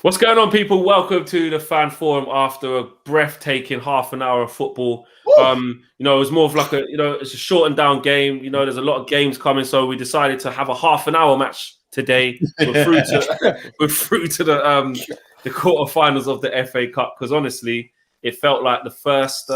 What's going on, people? Welcome to the fan forum after a breathtaking half an hour of football. It was more of like it's a shortened down game. There's a lot of games coming, so we decided to have a half an hour match today. We're through to the quarterfinals of the FA Cup, because honestly, it felt like the first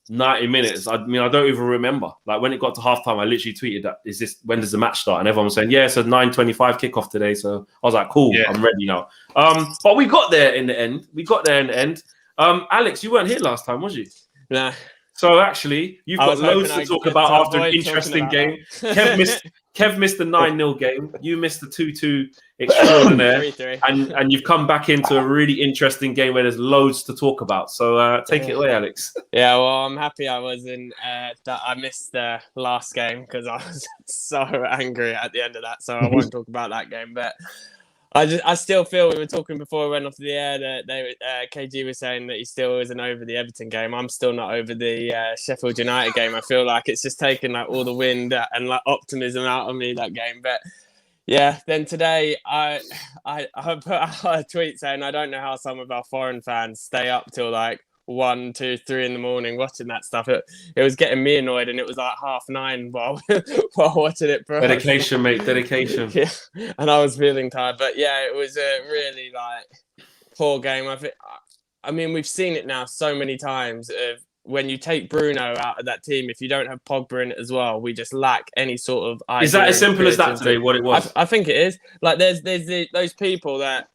90 minutes. I don't even remember. Like when it got to halftime, I literally tweeted that, when does the match start? And everyone was saying, yeah, it's a 9:25 kickoff today. So I was like, cool, yeah. I'm ready now. But we got there in the end. Alex, you weren't here last time, was you? Nah. So actually, you've got loads to talk about after an interesting game. Kev missed the 9-0 game. You missed the 2-2 extraordinaire. 3-3. And you've come back into a really interesting game where there's loads to talk about. So take it away, Alex. Yeah, well, I'm happy I wasn't that I missed the last game because I was so angry at the end of that. So I won't talk about that game. But I still feel, we were talking before we went off the air, that KG was saying that he still isn't over the Everton game. I'm still not over the Sheffield United game. I feel like it's just taken like all the wind and like optimism out of me, that game. But yeah, then today I put out a tweet saying I don't know how some of our foreign fans stay up till like 1, 2, 3 in the morning watching that stuff. It was getting me annoyed, and it was like 9:30 while watching it. Bro. Dedication, mate, dedication. Yeah, and I was feeling tired, but yeah, it was a really poor game. I mean, we've seen it now so many times. When you take Bruno out of that team, if you don't have Pogba in it as well, we just lack any sort of idea. Is that as simple as that today, what it was? I think it is. Like, there's those people that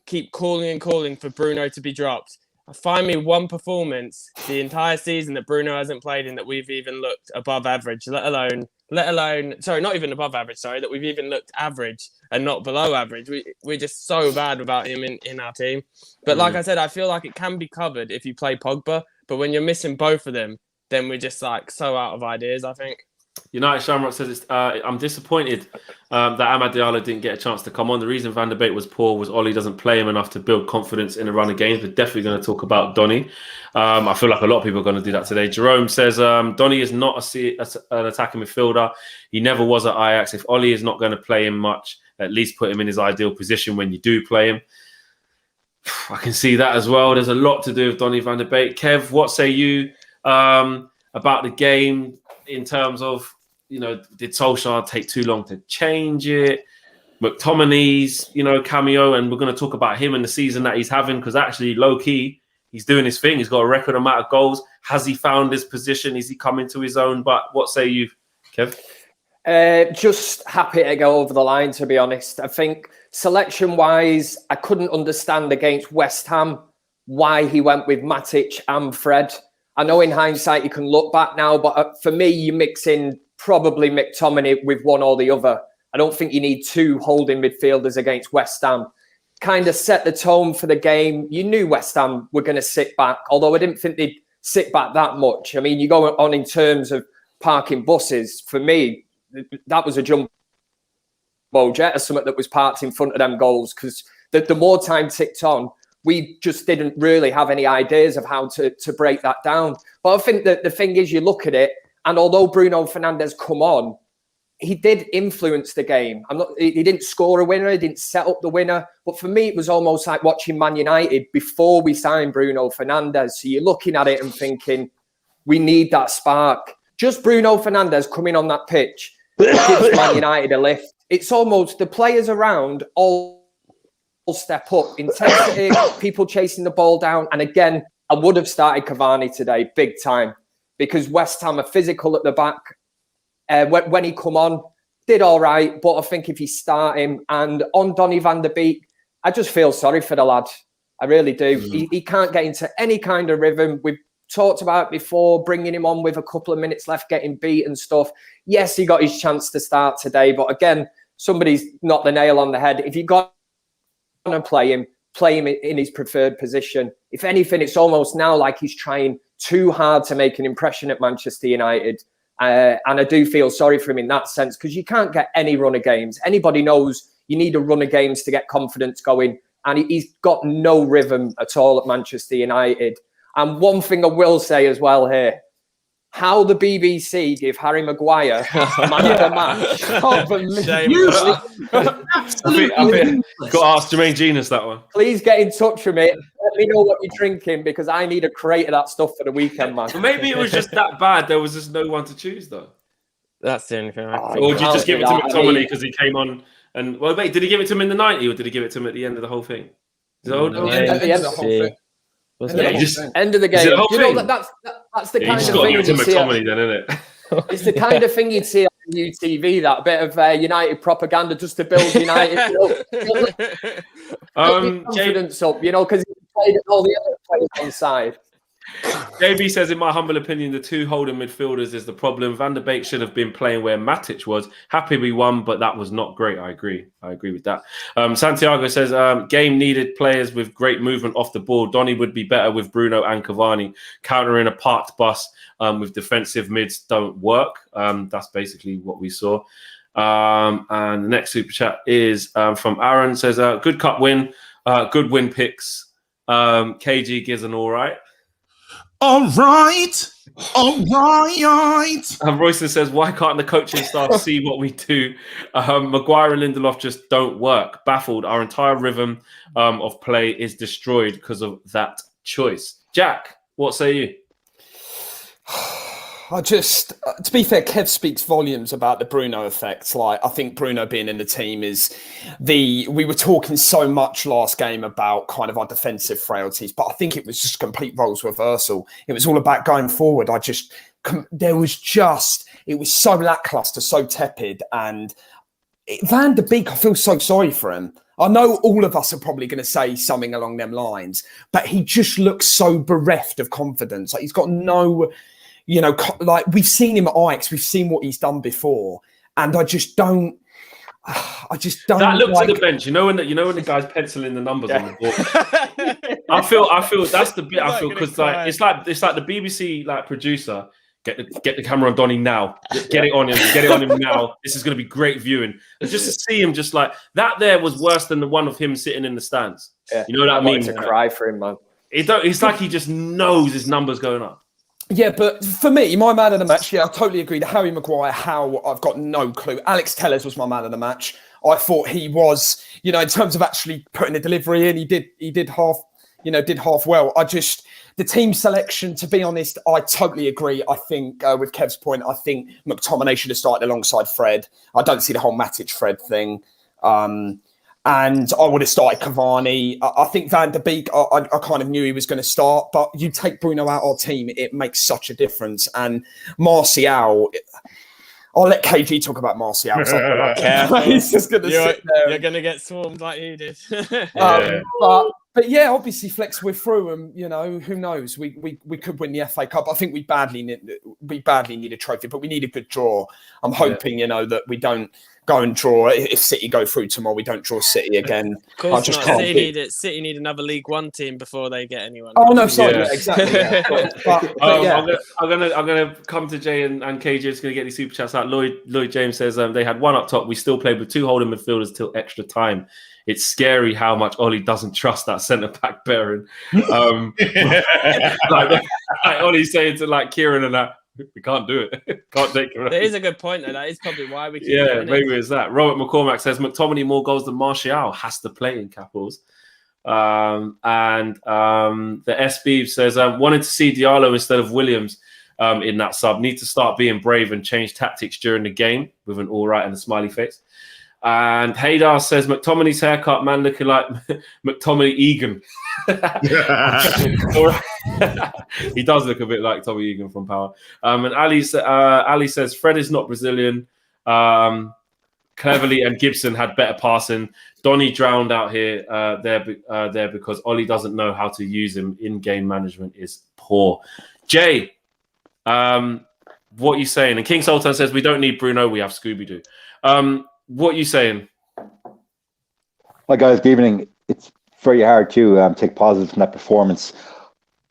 keep calling for Bruno to be dropped. Find me one performance the entire season that Bruno hasn't played in that we've even looked above average, let alone, sorry, not even above average, sorry, that we've even looked average and not below average. We're just so bad without him in our team. But like I said, I feel like it can be covered if you play Pogba. But when you're missing both of them, then we're just like so out of ideas, I think. United Shamrock says, I'm disappointed that Amad Diallo didn't get a chance to come on. The reason Van der Beek was poor was Ollie doesn't play him enough to build confidence in a run of games. We're definitely going to talk about Donny. I feel like a lot of people are going to do that today. Jerome says, Donny is not an attacking midfielder. He never was at Ajax. If Ollie is not going to play him much, at least put him in his ideal position when you do play him. I can see that as well. There's a lot to do with Donny van der Beek. Kev, what say you about the game in terms of, did Solskjaer take too long to change it? McTominay's, cameo, and we're going to talk about him and the season that he's having, because actually, low-key, he's doing his thing. He's got a record amount of goals. Has he found his position? Is he coming to his own? But what say you, Kev? Just happy to go over the line, to be honest. I think selection-wise, I couldn't understand against West Ham why he went with Matic and Fred. I know in hindsight you can look back now, but for me, you mix in probably McTominay with one or the other. I don't think you need two holding midfielders against West Ham. Kind of set the tone for the game. You knew West Ham were going to sit back, although I didn't think they'd sit back that much. I mean, you go on in terms of parking buses. For me, that was a jumbo jet or something that was parked in front of them goals, because the more time ticked on, we just didn't really have any ideas of how to break that down. But I think that the thing is, you look at it, and although Bruno Fernandes come on, he did influence the game. He didn't score a winner, he didn't set up the winner. But for me, it was almost like watching Man United before we signed Bruno Fernandes. So you're looking at it and thinking, we need that spark. Just Bruno Fernandes coming on that pitch gives Man United a lift. It's almost the players around all step up. Intensity, people chasing the ball down. And again, I would have started Cavani today, big time, because West Ham are physical at the back. When he come on, did all right. But I think if you start him, and on Donny van der Beek, I just feel sorry for the lad. I really do. He can't get into any kind of rhythm. We've talked about it before, bringing him on with a couple of minutes left, getting beat and stuff. Yes, he got his chance to start today. But again, somebody's knocked the nail on the head. If you got to play him in his preferred position. If anything, it's almost now like he's trying too hard to make an impression at Manchester United. And I do feel sorry for him in that sense, because you can't get any run of games. Anybody knows you need a run of games to get confidence going. And he's got no rhythm at all at Manchester United. And one thing I will say as well here, how the BBC give Harry Maguire man of the match. Can't believe I think got to ask Jermaine Genius that one. Please get in touch with me. Let me know what you're drinking because I need a crate of that stuff for the weekend, man. Well, maybe it was just that bad. There was just no one to choose, though. That's the only thing I think. Or did you just give it to McTominay because he came on? And well, wait, did he give it to him in the 90 or did he give it to him at the end of the whole thing? At the end of the whole thing. End of the game. That's the kind of thing you'd see. McTominay, then, isn't it? It's the kind of thing you'd see on UTV. That bit of United propaganda just to build United. Confidence up, because he played all the other players on side. JB says, in my humble opinion, the two holding midfielders is the problem. Van der Beek should have been playing where Matic was. Happy we won, but that was not great. I agree with that. Santiago says, game needed players with great movement off the ball. Donny would be better with Bruno and Cavani. Countering a parked bus with defensive mids don't work. That's basically what we saw. And the next super chat is from Aaron. Says, good cup win, good win picks. KG gives an all right. All right. And Royston says, why can't the coaching staff see what we do? Maguire and Lindelof just don't work. Baffled. Our entire rhythm of play is destroyed because of that choice. Jack, what say you? To be fair, Kev speaks volumes about the Bruno effect. Like, I think Bruno being in the team we were talking so much last game about kind of our defensive frailties, but I think it was just a complete roles reversal. It was all about going forward. It was so lackluster, so tepid. And Van der Beek, I feel so sorry for him. I know all of us are probably going to say something along them lines, but he just looks so bereft of confidence. Like, he's got no... like we've seen him at Ajax, we've seen what he's done before, and I just don't. That look to the bench. You know when the guy's penciling the numbers on the board. I feel that's the bit I feel because it's like the BBC producer. Get the camera on Donny now. Get it on him now. This is going to be great viewing. And just to see him just like that there was worse than the one of him sitting in the stands. Yeah. You know what I mean? To cry for him, man. It's like he just knows his numbers going up. Yeah, but for me, my man of the match, I totally agree. Harry Maguire, I've got no clue. Alex Telles was my man of the match. I thought he was, in terms of actually putting a delivery in, he did half well. The team selection, to be honest, I totally agree. I think with Kev's point, I think McTominay should have started alongside Fred. I don't see the whole Matic-Fred thing. And I would have started Cavani. I think Van der Beek, I kind of knew he was going to start, but you take Bruno out of our team, it makes such a difference. And Martial, I'll let KG talk about Martial. He's just going to sit there. You're going to get swarmed like he did. But yeah, obviously Flex, we're through, and who knows? We could win the FA Cup. I think we badly need a trophy, but we need a good draw. I'm hoping that we don't go and draw. If City go through tomorrow, we don't draw City again. Of course not. City need another League One team before they get anyone. Oh no, sorry, exactly. Yeah. I'm gonna come to Jay and KJ. Just gonna get these super chats out. Lloyd James says they had one up top. We still played with two holding midfielders till extra time. It's scary how much Ollie doesn't trust that centre back pairing. Like Ollie's saying to Kieran and that. We can't do it. Can't take it. It is a good point, though. That is probably why we keep winning. Maybe it's that. Robert McCormack says McTominay more goals than Martial, has to play in capitals. And the SB says wanted to see Diallo instead of Williams in that sub. Need to start being brave and change tactics during the game with an all right and a smiley face. And Haydar says McTominay's haircut, man, looking like McTominay Egan. He does look a bit like Tommy Egan from Power. And Ali says Fred is not Brazilian. Cleverly and Gibson had better passing. Donny drowned out here there because Ollie doesn't know how to use him. In-game management is poor. Jay, what are you saying? And King Sultan says we don't need Bruno, we have Scooby-Doo. What are you saying? Hi guys, good evening. It's very hard to take positives from that performance.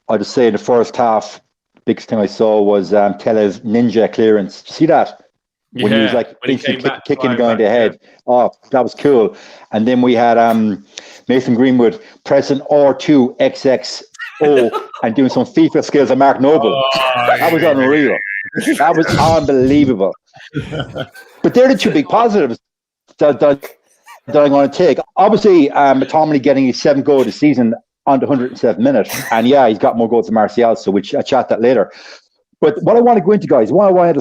I'll just say in the first half, the biggest thing I saw was Tellez ninja clearance. Did you see that? When he was kicking the guy in the head. Yeah. Oh, that was cool. And then we had Mason Greenwood pressing R2 XXO and doing some FIFA skills at Mark Noble. That was unreal. That was unbelievable. But they're the two big positives that I'm going to take. Obviously, McTominay getting his 7th goal of the season on the 107th minute. And yeah, he's got more goals than Martial, so we'll chat that later. But what I want to go into, guys, what I want to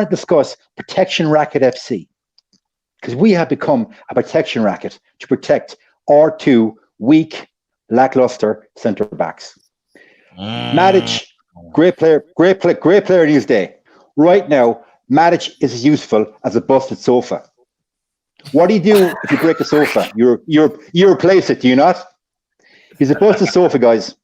discuss Protection Racket FC. Because we have become a protection racket to protect our two weak, lackluster centre backs. Matic, great player in his day. Right now, Matic is as useful as a busted sofa. What do you do if you break a sofa? You replace it, do you not? He's a busted sofa, guys.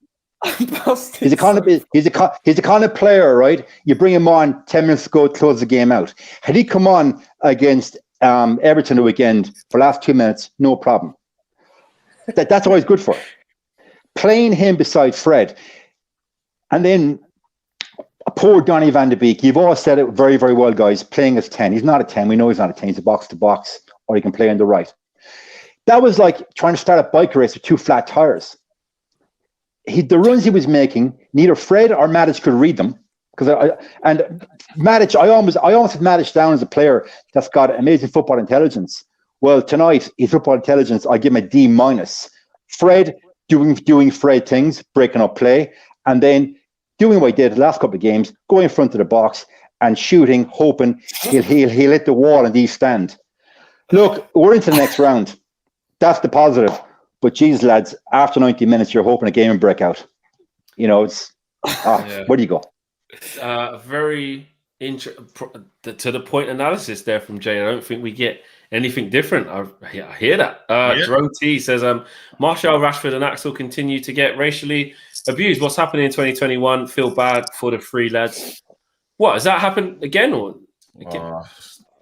He's a kind of player, right? You bring him on 10 minutes ago, close the game out. Had he come on against Everton the weekend for the last 2 minutes, no problem. That's always good for it. Playing him beside Fred, and then poor Donny van de Beek. You've all said it very, very well, guys. Playing as 10, he's not a 10. We know he's not a 10. He's a box to box, or he can play on the right. That was like trying to start a bike race with 2 flat tires. The runs he was making, neither Fred or Matic could read them. And Matic, I almost had Matic down as a player that's got amazing football intelligence. Well, tonight, his football intelligence, I give him a D-. Fred doing Fred things, breaking up play, and then doing what he did the last couple of games, going in front of the box and shooting, hoping he'll hit the wall and he'll stand. Look, we're into the next round. That's the positive. But geez, lads, after 90 minutes, you're hoping a game will break out. You know, it's where do you go? Very to the point analysis there from Jay. I don't think we get anything different. I hear that. Jerome T says, Martial, Rashford and Axel continue to get racially abused. What's happening in 2021? Feel bad for the 3 lads. What, has that happened again? Or again?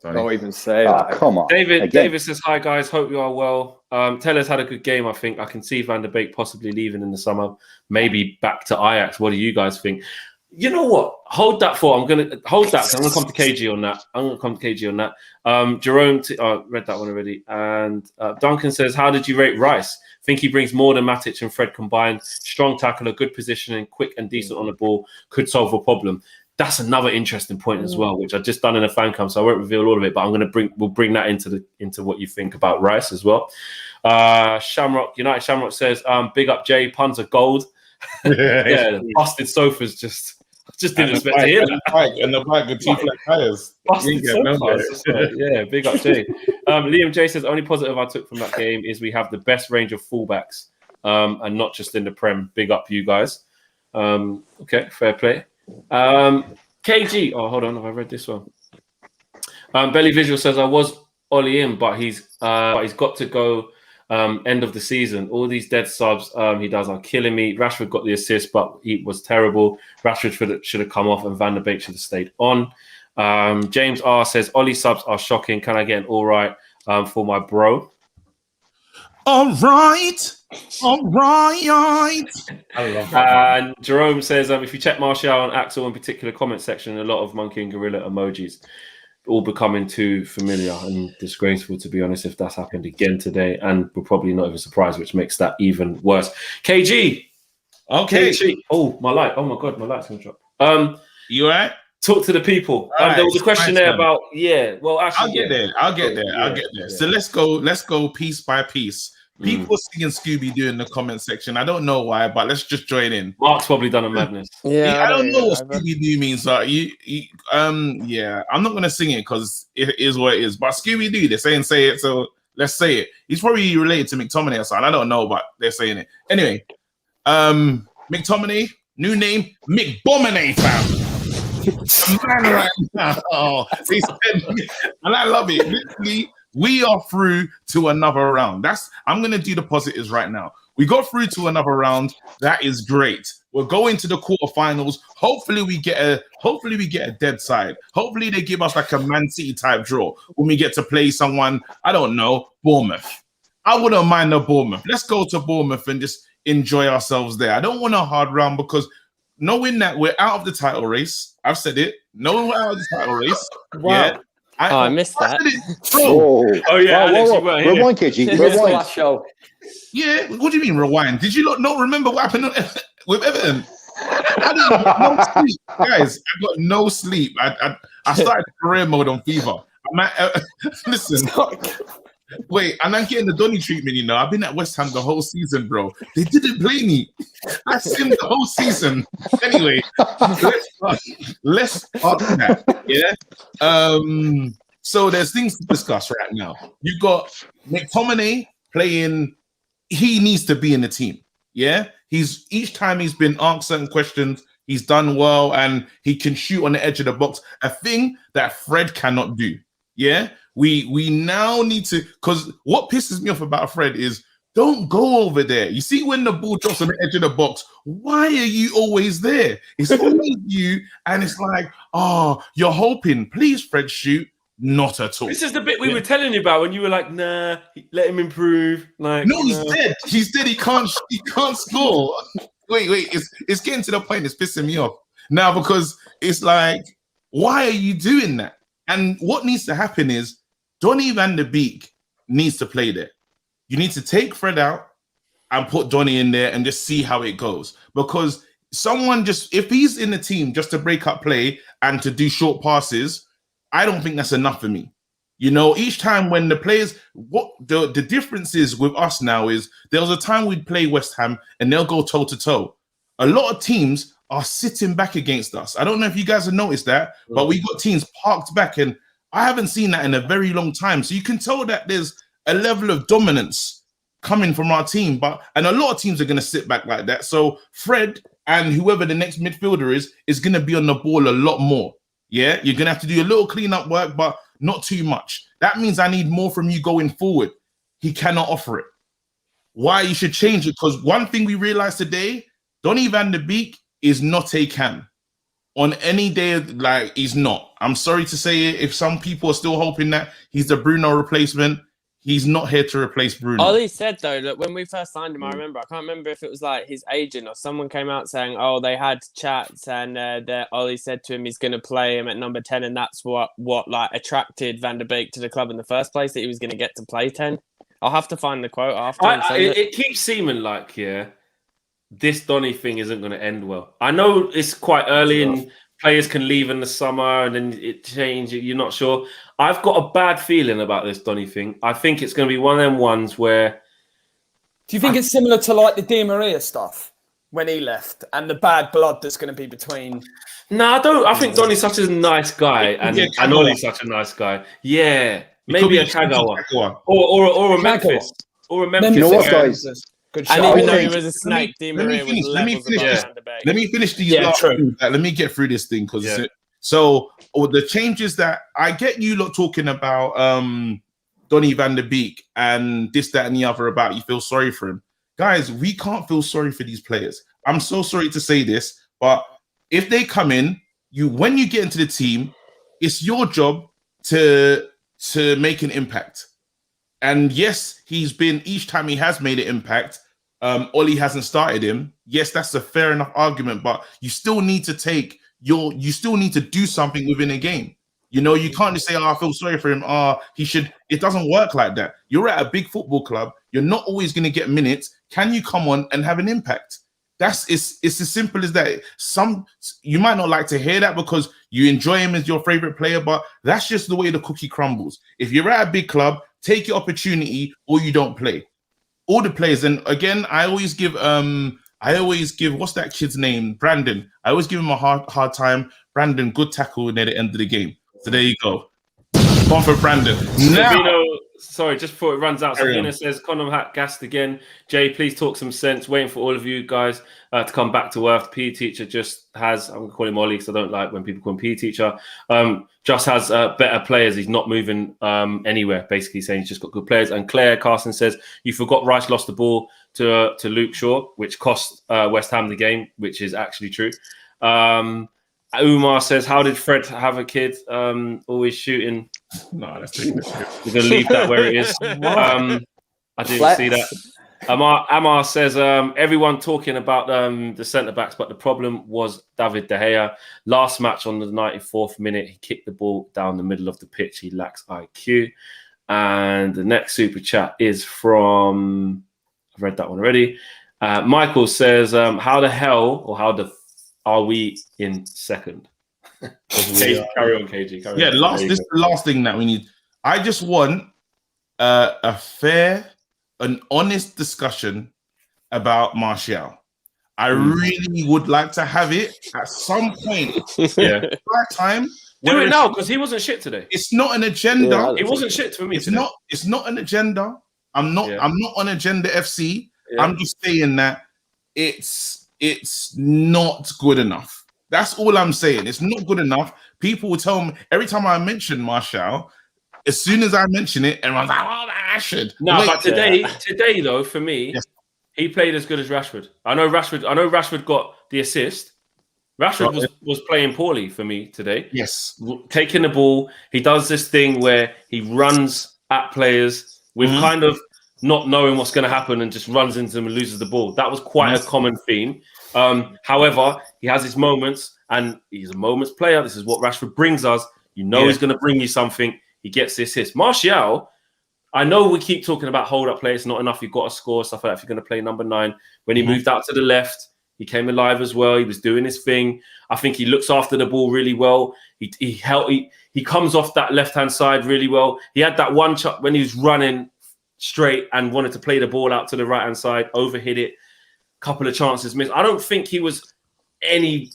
Don't even say that. Come on. David says, hi guys, hope you are well. Teller's had a good game, I think. I can see Van der Beek possibly leaving in the summer, maybe back to Ajax. What do you guys think? You know what? Hold that for. I'm gonna hold that. I'm gonna come to KG on that. Jerome, read that one already. And Duncan says, how did you rate Rice? Think he brings more than Matic and Fred combined. Strong tackler, good positioning, quick and decent on the ball. Could solve a problem. That's another interesting point as well, which I've just done in a fan cam, so I won't reveal all of it. But we'll bring that into what you think about Rice as well. United Shamrock says, "Big up Jay, puns are gold." Yeah, busted sofas just didn't expect to hear that. And the bike with 2 flat tires. Busted sofas. Yeah, big up Jay. Liam J says, only positive I took from that game is we have the best range of fullbacks, and not just in the Prem. Big up you guys. Okay, fair play. KG. Oh, hold on. Have I read this one? Belly Visual says I was Ollie in, but he's got to go. End of the season. All these dead subs he does are killing me. Rashford got the assist, but he was terrible. Rashford should have come off, and Van der Beek should have stayed on. James R says Ollie subs are shocking. Can I get an all right for my bro? All right. I love that. And Jerome says, if you check Martial and Axel in particular comment section, a lot of monkey and gorilla emojis, all becoming too familiar and disgraceful, to be honest, if that's happened again today. And we're probably not even surprised, which makes that even worse. KG. Okay. KG. Oh, my light. Oh, my God, my light's going to drop. You all right? Talk to the people. There was a question there about, well, actually. I'll get there. So let's go piece by piece. People singing Scooby-Doo in the comment section. I don't know why, but let's just join in. Mark's probably done a madness. Yeah, I don't know what Scooby-Doo means. I'm not gonna sing it because it is what it is. But Scooby-Doo, they're saying say it, so let's say it. He's probably related to McTominay or something. I don't know, but they're saying it anyway. McTominay, new name, McBominay, fam. The man right now. Oh, he said, and I love it. Literally. We are through to another round. I'm going to do the positives right now. We got through to another round. That is great. We're going to the quarterfinals. Hopefully we get a dead side. Hopefully they give us like a Man City type draw when we get to play someone, I don't know, Bournemouth. I wouldn't mind a Bournemouth. Let's go to Bournemouth and just enjoy ourselves there. I don't want a hard round because knowing that we're out of the title race, I've said it, knowing we're out of the title race. Wow. Yeah, I missed that. Oh yeah, Alex, you weren't here. Rewind, KG. Rewind. Last show. Yeah, what do you mean rewind? Did you not remember what happened with Everton? I didn't get no sleep, guys. I got no sleep. I started career mode on FIFA. Listen, wait, and I'm getting the Donny treatment. You know, I've been at West Ham the whole season, bro. They didn't play me. I simmed the whole season. Anyway, let's start that. Yeah. So there's things to discuss right now. You've got McTominay playing. He needs to be in the team. Yeah. Each time he's been asked certain questions, he's done well, and he can shoot on the edge of the box. A thing that Fred cannot do. Yeah. We now need to, because what pisses me off about Fred is don't go over there. You see, when the ball drops on the edge of the box, why are you always there? It's always you, and it's like, oh, you're hoping. Please, Fred, shoot. Not at all. This is the bit we were telling you about when you were like, nah, let him improve. Like, no, he's dead. He's dead. He can't score. Wait. It's getting to the point. It's pissing me off now, because it's like, why are you doing that? And what needs to happen is Donny van de Beek needs to play there. You need to take Fred out and put Donny in there and just see how it goes. Because if he's in the team just to break up play and to do short passes, I don't think that's enough for me. You know, each time when the players, what the difference is with us now is there was a time we'd play West Ham and they'll go toe to toe. A lot of teams are sitting back against us. I don't know if you guys have noticed that, but we got teams parked back, and I haven't seen that in a very long time. So you can tell that there's a level of dominance coming from our team, and a lot of teams are going to sit back like that. So Fred and whoever the next midfielder is going to be on the ball a lot more. Yeah, you're going to have to do a little cleanup work, but not too much. That means I need more from you going forward. He cannot offer it. Why you should change it? Because one thing we realized today, Donny van de Beek is not a cam. On any day, like, he's not. I'm sorry to say it. If some people are still hoping that he's the Bruno replacement, he's not here to replace Bruno. Ollie said, though, that when we first signed him, I can't remember if it was like his agent or someone came out saying, oh, they had chats, and that Ollie said to him he's going to play him at number 10, and that's what like attracted Van der Beek to the club in the first place, that he was going to get to play 10. I'll have to find the quote after. It keeps seeming like, this Donny thing isn't going to end well. I know it's quite early and players can leave in the summer and then it changes. You're not sure. I've got a bad feeling about this Donny thing. I think it's going to be one of them ones where... Do you think it's similar to like the Di Maria stuff when he left and the bad blood that's going to be between... No, I don't. I think Donny's such a nice guy, and Ollie's such a nice guy. Yeah, maybe a Kagawa or a Memphis. Or a Memphis. You know what, guys? And even though he was a snake, Di Maria was levels above Van der Beek. Let me finish these last two. Let me get through this thing, because the changes that I get you lot talking about Donny van de Beek and this, that, and the other about you feel sorry for him. Guys, we can't feel sorry for these players. I'm so sorry to say this, but if they come in, when you get into the team, it's your job to make an impact. And yes, each time he has made an impact, Ollie hasn't started him. Yes, that's a fair enough argument, but you still need to you still need to do something within a game. You know, you can't just say, I feel sorry for him. He should. It doesn't work like that. You're at a big football club. You're not always going to get minutes. Can you come on and have an impact? It's as simple as that. You might not like to hear that because you enjoy him as your favorite player, but that's just the way the cookie crumbles. If you're at a big club, take your opportunity or you don't play. All the players, and again, I always give what's that kid's name? Brandon. I always give him a hard time. Brandon, good tackle near the end of the game. So there you go. One for Brandon. Now, sorry, just before it runs out, Sabina says, Condom hat gassed again. Jay, please talk some sense. Waiting for all of you guys to come back to earth. PE teacher just has, I'm going to call him Ollie because I don't like when people call him PE teacher, just has better players. He's not moving anywhere, basically saying he's just got good players. And Claire Carson says, you forgot Rice lost the ball to Luke Shaw, which cost West Ham the game, which is actually true. Umar says, how did Fred have a kid? Always shooting. No, that's we're going to leave that where it is. I didn't see that. Amar says, everyone talking about the centre-backs, but the problem was David De Gea. Last match on the 94th minute, he kicked the ball down the middle of the pitch. He lacks IQ. And the next super chat is from, I've read that one already. Michael says, how the hell, or how the are we in second? KG, carry on, KG. Carry Yeah, on. this is the last thing that we need. I just want a fair and honest discussion about Martial. I really would like to have it at some point. Yeah. Time. Do it now because he wasn't shit today. It's not an agenda. Yeah, It wasn't shit for me It's today. not. It's not an agenda. I'm not on agenda FC. Yeah. I'm just saying that it's not good enough. That's all I'm saying. It's not good enough. People will tell me every time I mention Martial, as soon as I mention it, everyone's like, "Oh, I should." No, Wait, but today though, for me, he played as good as Rashford. I know Rashford got the assist. Rashford was playing poorly for me today. yes, Taking the ball, he does this thing where he runs at players with kind of not knowing what's going to happen and just runs into them and loses the ball. That was quite a common theme. However, he has his moments and he's a moments player. This is what Rashford brings us. You know he's going to bring you something. He gets the assist. Martial, I know we keep talking about hold-up play. It's not enough. You've got to score, stuff like that if you're going to play number 9. When he moved out to the left, he came alive as well. He was doing his thing. I think he looks after the ball really well. He comes off that left-hand side really well. He had that one shot when he was running straight and wanted to play the ball out to the right-hand side, overhit it, couple of chances missed. I don't think he was he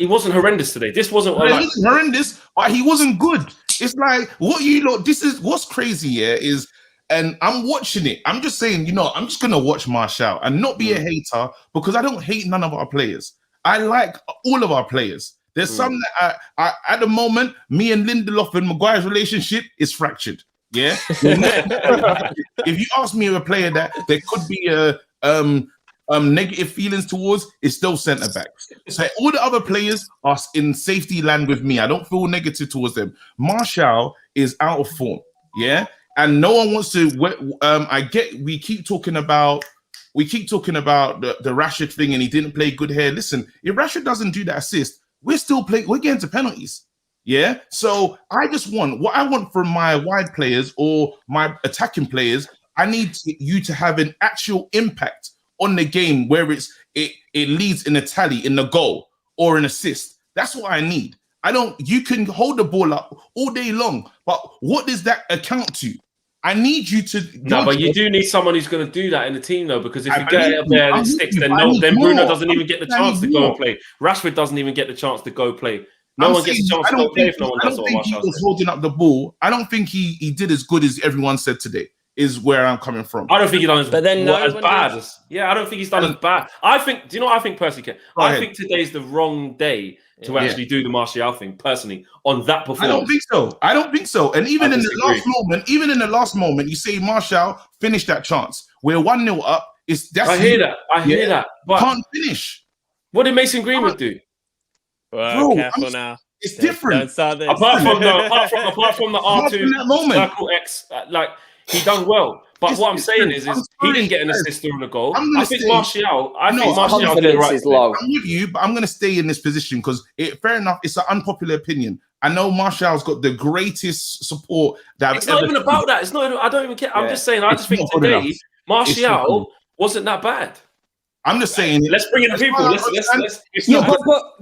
wasn't horrendous today. This wasn't he wasn't horrendous, but he wasn't good. It's like what you lot. This is what's crazy here is, and I'm watching it. I'm just saying, I'm just gonna watch Martial and not be a hater because I don't hate none of our players. I like all of our players. There's some that I at the moment, me and Lindelof and Maguire's relationship is fractured. Yeah. If you ask me a player that there could be a negative feelings towards, is still centre backs. So all the other players are in safety land with me. I don't feel negative towards them. Martial is out of form, yeah, and no one wants to. We keep talking about the Rashford thing, and he didn't play good here. Listen, if Rashford doesn't do that assist, we're still playing. We're getting to penalties. Yeah, so I just want what I want from my wide players or my attacking players. I need you to have an actual impact on the game where it leads in a tally, in the goal, or an assist. That's what I need. You can hold the ball up all day long, but what does that account to? I need you to. No, but you do need someone who's going to do that in the team, though, because if you get it up there and it sticks, then Bruno doesn't even get the chance to go and play. Rashford doesn't even get the chance to go play. No one gets a chance to go play if no one does what Martial said. I don't think he was holding up the ball. I don't think he did as good as everyone said today. Is where I'm coming from. I don't think he's done as bad. I don't think he's done as bad. I think. Do you know what I think personally, Ken? I think today's the wrong day to actually do the Martial thing. Personally, on that performance, I don't think so. And even in the last moment, you say Martial finished that chance. We're 1-0 up. I hear that. But can't finish. What did Mason Greenwood do? Well, careful now. It's different. Apart from the R2 circle X, he done well. But what I'm saying is he didn't get an assist or a goal. I think Martial did the right thing. I'm with you, but I'm going to stay in this position because, fair enough, it's an unpopular opinion. I know Martial's got the greatest support that it's not even about that. It's not. I don't even care. I'm just saying. I just think today Martial wasn't that bad. I'm just saying. Let's bring in the people.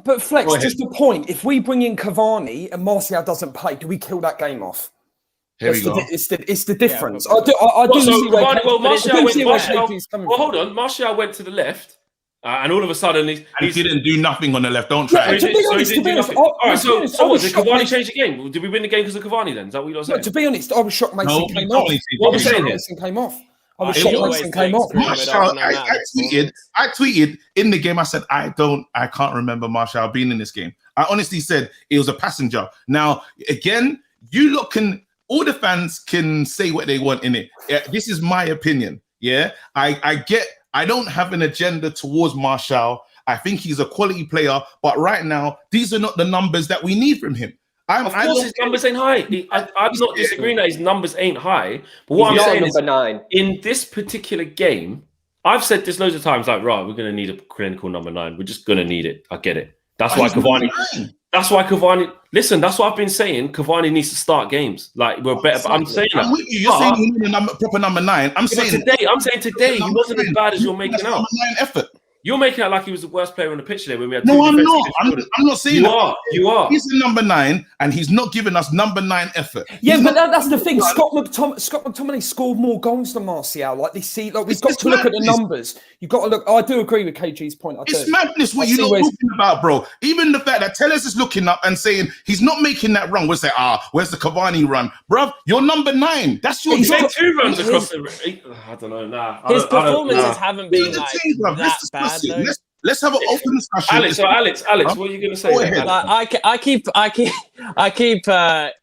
But Flex, just a point. If we bring in Cavani and Martial doesn't play, do we kill that game off? It's the difference. I do see where hold on. Martial went to the left, and all of a sudden he didn't do nothing on the left. Don't try. To be honest, all right. So what? Did Cavani change the game? Did we win the game because of Cavani? Then is that what you're saying? To be honest, I was shocked Mason came off. What was saying? Mason came off. I was shocked Mason came off. I tweeted in the game. I said I can't remember Martial being in this game. I honestly said it was a passenger. Now again, all the fans can say what they want in it. This is my opinion. Yeah, I don't have an agenda towards Martial. I think he's a quality player, but right now these are not the numbers that we need from him. Of course, his numbers ain't high. I'm not disagreeing that his numbers ain't high. But what I'm saying is, in this particular game, I've said this loads of times. Like, right, we're going to need a clinical number 9. We're just going to need it. I get it. That's why Cavani. Listen, that's what I've been saying. Cavani needs to start games. Like, we're better. But I'm saying that. You're saying you need a proper number 9. I'm saying today he wasn't as bad as you're making out. Number 9 effort. You're making it like he was the worst player on the pitch today when we had two No, I'm defensive not. midfielders. I'm not saying You that. are. You are. He's the number 9, and he's not giving us number 9 effort. Yeah, He's but not- that's the thing. Scott McTominay scored more goals than Martial. Like we've It's got to look at the madness. numbers. You've got to look. I do agree with KG's point. It's madness what I you're see not where it's- talking about, bro. Even the fact that Tellers is looking up and saying he's not making that run. We'll say, where's the Cavani run? Bruv, you're number 9. That's your He job. made 2 runs across the. I don't know. Nah. His performances haven't been Here's the like thing, bruv. that Let's bad discuss it. though. Let's have an open discussion. Alex, what are you going to say? Go then, ahead. Alex? Like I keep not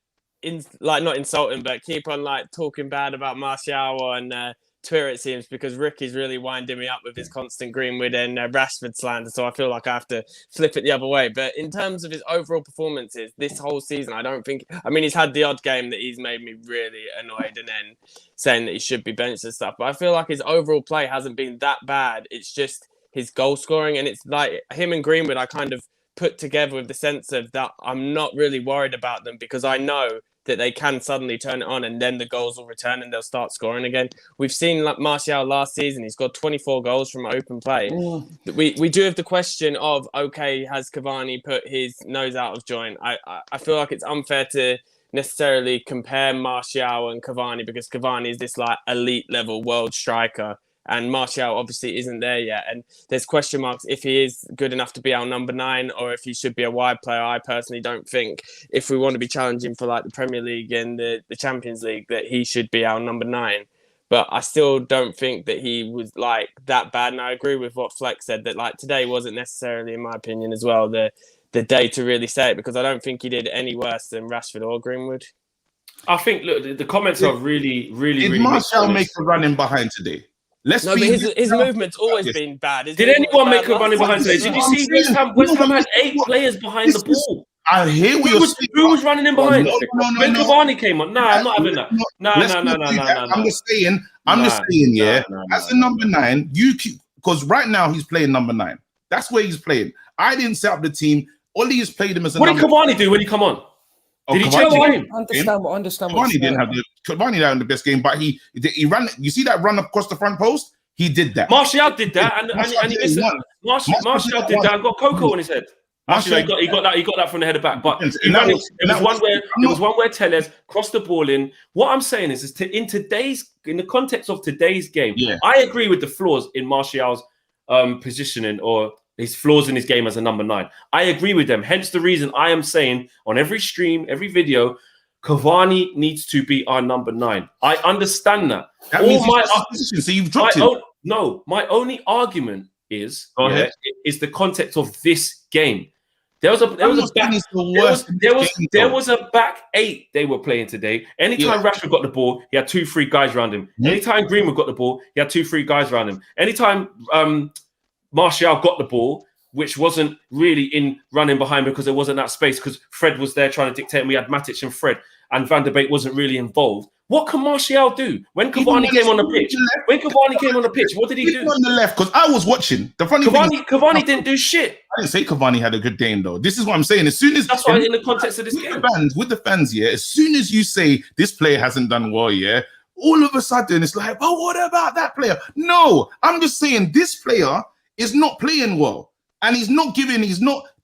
insulting, but keep on like talking bad about Martial on Twitter, it seems, because Ricky's really winding me up with his constant Greenwood and Rashford slander. So I feel like I have to flip it the other way. But in terms of his overall performances this whole season, I don't think. I mean, he's had the odd game that he's made me really annoyed, and then saying that he should be benched and stuff. But I feel like his overall play hasn't been that bad. It's just his goal scoring, and it's like him and Greenwood I kind of put together with the sense of that I'm not really worried about them because I know that they can suddenly turn it on and then the goals will return and they'll start scoring again. We've seen like Martial last season, he's got 24 goals from open play. We do have the question of, okay, has Cavani put his nose out of joint? I feel like it's unfair to necessarily compare Martial and Cavani because Cavani is this like elite level world striker and Martial obviously isn't there yet. And there's question marks if he is good enough to be our number 9 or if he should be a wide player. I personally don't think if we want to be challenging for like the Premier League and the Champions League that he should be our number 9. But I still don't think that he was like that bad. And I agree with what Flex said that like today wasn't necessarily, in my opinion as well, the day to really say it because I don't think he did any worse than Rashford or Greenwood. I think, look, the comments are really, really, Did really. Martial make a run in behind today? But his movement's always been bad. Did anyone make a running behind today? Did you see West Ham had 8 players behind the ball? I hear what you're saying. Who was running in behind? No, When Cavani came on? I'm not having that. No. I'm just saying, as a number 9, because right now he's playing number 9. That's where he's playing. I didn't set up the team. Ollie has played him as a What did Cavani do when he come on? Did he change the game? I understand. Cavani didn't have the best game, but he ran. You see that run across the front post? He did that. Martial did that, and he missed it. Martial did that and got Coco on his head. Actually, he got that from the header back. But there was one where Tellez crossed the ball in. What I'm saying is in the context of today's game, I agree with the flaws in Martial's positioning or his flaws in his game as a number 9. I agree with them. Hence the reason I am saying on every stream, every video, Cavani needs to be our number 9. I understand that. That means position, so you've dropped him. No, my only argument is the context of this game. There was a back 8 they were playing today. Anytime Rashford got the ball, he had 2-3 guys around him. Anytime Greenwood got the ball, he had 2-3 guys around him. Anytime Martial got the ball, which wasn't really in running behind because there wasn't that space because Fred was there trying to dictate and we had Matic and Fred and Van der Beek wasn't really involved. What can Martial do? When Cavani came on the pitch, what did he do? On the left, because I was watching. The funny thing is, Cavani didn't do shit. I didn't say Cavani had a good game though. This is what I'm saying. As soon as that's why in the context of this game, with the fans, as soon as you say this player hasn't done well, all of a sudden it's like, oh, what about that player? No, I'm just saying this player is not playing well, and he's not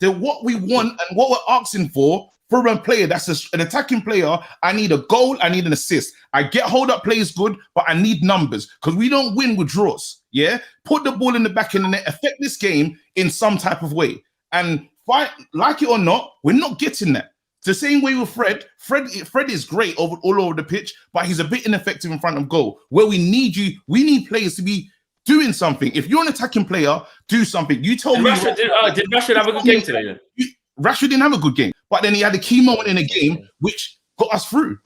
what we want and what we're asking for a player that's an attacking player. I need a goal, I need an assist. I get hold up plays good, but I need numbers because we don't win with draws. Put the ball in the back of the net, affect this game in some type of way, and fight, like it or not, we're not getting that. The same way with Fred. Fred is great all over the pitch, but he's a bit ineffective in front of goal. Where we need players to be doing something. If you're an attacking player, do something. You told me. Did Rashford have a good game today then? Rashford didn't have a good game, but then he had a key moment in the game which got us through.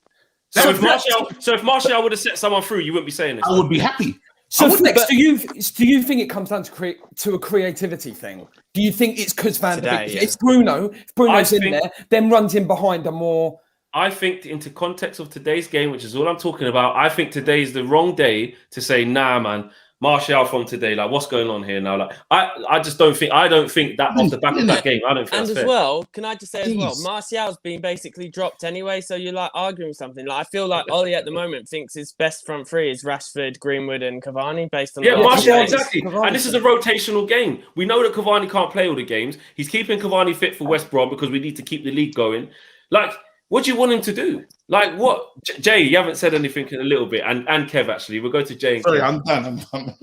So if Martial would have set someone through, you wouldn't be saying this. I would be happy. So Flex, do you think it comes down to a creativity thing? Do you think it's because Van der Beek? It's Bruno. If Bruno's in there, then runs in behind a more. I think into context of today's game, which is all I'm talking about, I think today is the wrong day to say, nah, man, Martial from today. Like, what's going on here now? Like, I just don't think. I don't think that off the back of that game. I don't think And that's as fair. well, can I just say as well, Jeez. Martial's been basically dropped anyway, so you're like arguing something. Like I feel like Ollie at the moment thinks his best front three is Rashford, Greenwood, and Cavani based on Yeah, the last Martial, games. exactly. And this is a rotational game. We know that Cavani can't play all the games. He's keeping Cavani fit for West Brom because we need to keep the league going. Like, what do you want him to do? Like, what? Jay, you haven't said anything in a little bit. And Kev, actually. We'll go to Jay and Sorry, Kev. I'm done.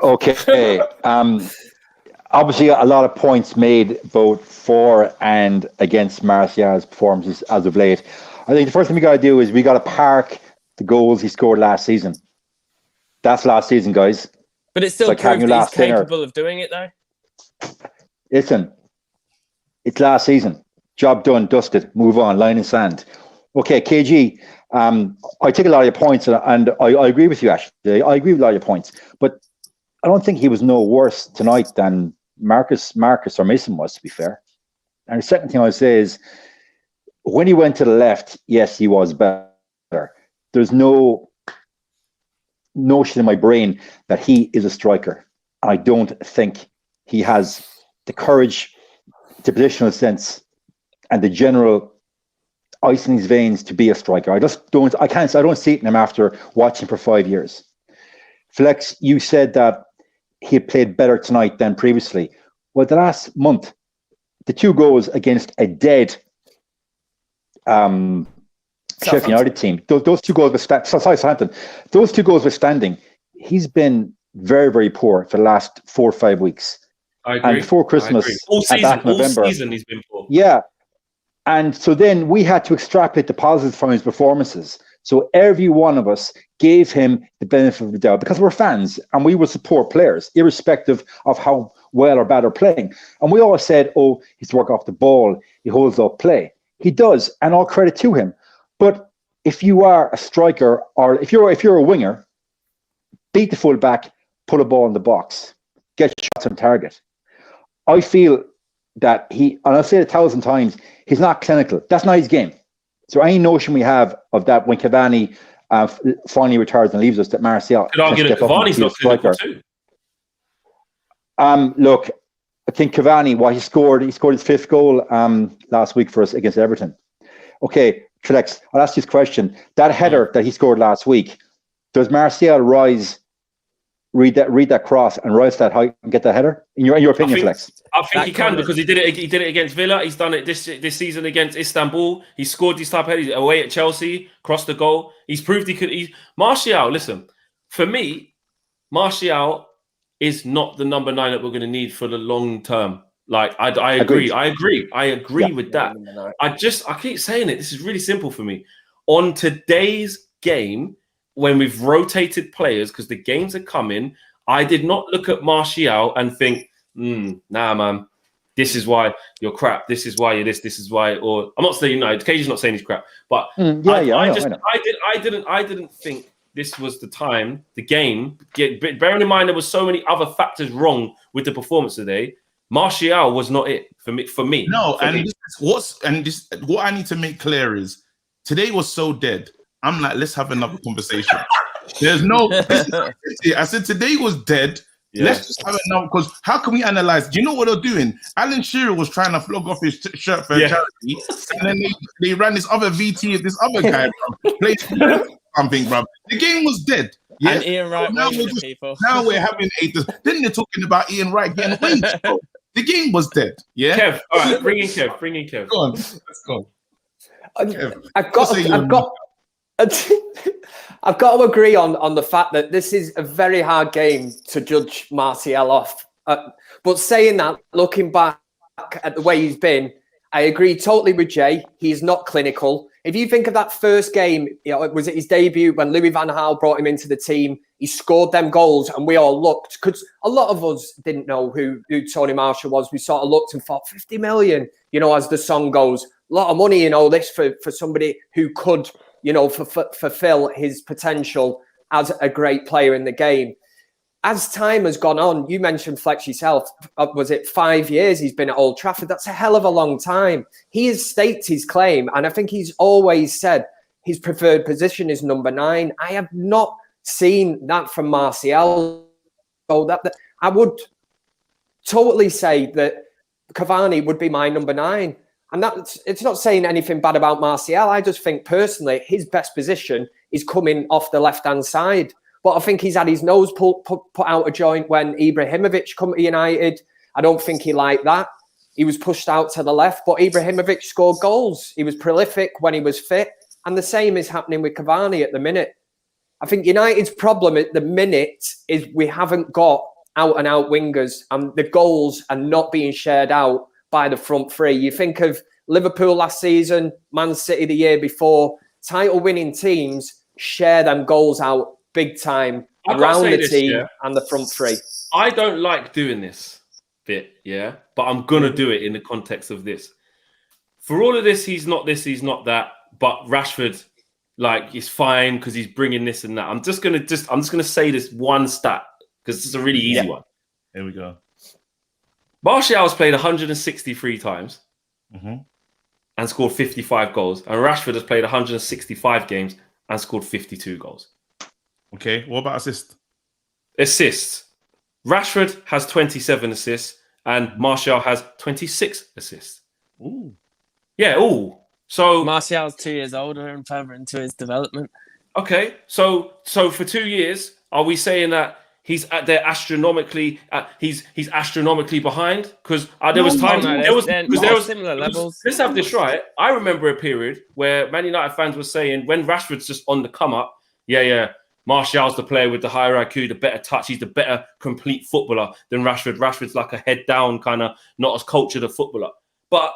Okay. Obviously, a lot of points made both for and against Martial's performances as of late. I think the first thing we got to do is we got to park the goals he scored last season. That's last season, guys. But it still It's like having proves your that last he's dinner. capable of doing it, though. Listen, it's last season. Job done, dusted. Move on. Line in sand. Okay, KG. I take a lot of your points, and I agree with you, actually. I agree with a lot of your points, but I don't think he was no worse tonight than Marcus or Mason was, to be fair. And the second thing I would say is, when he went to the left, yes, he was better. There's no notion in my brain that he is a striker. I don't think he has the courage, the positional sense, and the general ice in his veins to be a striker. I don't see it in him after watching for 5 years. Flex, you said that he had played better tonight than previously. Well, the last month, the 2 goals against a dead Sheffield United team, those 2 goals were Southampton. Those 2 goals were standing. He's been very, very poor for the last 4 or 5 weeks. I agree. And before Christmas, all back in November, season he's been poor. Yeah. And so then we had to extrapolate the positives from his performances. So every one of us gave him the benefit of the doubt because we're fans and we will support players, irrespective of how well or bad they're playing. And we always said, oh, he's to work off the ball, he holds up play. He does, and all credit to him. But if you are a striker or if you're a winger, beat the fullback, put a ball in the box, get shots on target. I feel that and I'll say it 1,000 times, he's not clinical. That's not his game. So any notion we have of that when Cavani finally retires and leaves us, that Martial Could argue that Cavani's not clinical too. Look, I think Cavani, he scored his 5th goal last week for us against Everton. Okay, Flex, I'll ask you this question. That header that he scored last week, does Martial read that cross and rise that height and get that header? In your opinion, Flex? I think he can because he did it against Villa. He's done it this season against Istanbul. He scored these type of headers away at Chelsea, crossed the goal. He's proved he could. Martial, listen, for me, Martial is not the number 9 that we're going to need for the long term. Like I agree. I agree with that. I keep saying it. This is really simple for me. On today's game, when we've rotated players, because the games are coming, I did not look at Martial and think, nah, man, this is why you're crap. This is why you're this. This is why. Or I'm not saying KG's not saying he's crap, but I didn't think this was the time, the game. Bearing in mind there was so many other factors wrong with the performance today. Martial was not it for me. No, what I need to make clear is today was so dead. I'm like, let's have another conversation. There's no. I said today was dead. Yeah. Let's just have another, because how can we analyze? Do you know what they're doing? Alan Shearer was trying to flog off his shirt for a charity, and then they ran this other VT, this other guy, bro, played something, bro. The game was dead. Yeah? And Ian Wright, now we're having then they're talking about Ian Wright getting wage, bro. The game was dead. Yeah. Kev, all right, bring in Kev. Go on, let's go. I've got to agree on the fact that this is a very hard game to judge Martial off. But saying that, looking back at the way he's been, I agree totally with Jay. He's not clinical. If you think of that first game, was it his debut when Louis van Gaal brought him into the team? He scored them goals and we all looked, because a lot of us didn't know who Tony Marshall was. We sort of looked and thought 50 million, as the song goes, a lot of money, this for somebody who could, fulfill his potential as a great player in the game. As time has gone on, you mentioned Flex yourself, was it 5 years he's been at Old Trafford? That's a hell of a long time. He has staked his claim, and I think he's always said his preferred position is number 9. I have not seen that from Martial. So that I would totally say that Cavani would be my number 9. And it's not saying anything bad about Martial. I just think personally his best position is coming off the left-hand side. But I think he's had his nose put out of joint when Ibrahimovic come to United. I don't think he liked that. He was pushed out to the left, but Ibrahimovic scored goals. He was prolific when he was fit. And the same is happening with Cavani at the minute. I think United's problem at the minute is we haven't got out-and-out wingers, and the goals are not being shared out by the front three. You think of Liverpool last season, Man City the year before, title-winning teams share them goals out big time around the team and the front three. I don't like doing this bit, but I'm going to do it in the context of this. For all of this, he's not that, but Rashford, like, is fine because he's bringing this and that. I'm just going to say this one stat because it's a really easy one. Here we go. Martial's played 163 times and scored 55 goals. And Rashford has played 165 games and scored 52 goals. Okay, what about assists? Assists. Rashford has 27 assists and Martial has 26 assists. Ooh. Yeah, ooh. So Martial's 2 years older and further into his development. Okay, so for 2 years, are we saying that he's there astronomically? He's astronomically behind because there was times there was similar levels. Let's have this right. I remember a period where Man United fans were saying when Rashford's just on the come up, Martial's the player with the higher IQ, the better touch. He's the better complete footballer than Rashford. Rashford's like a head down kind of not as cultured a footballer, but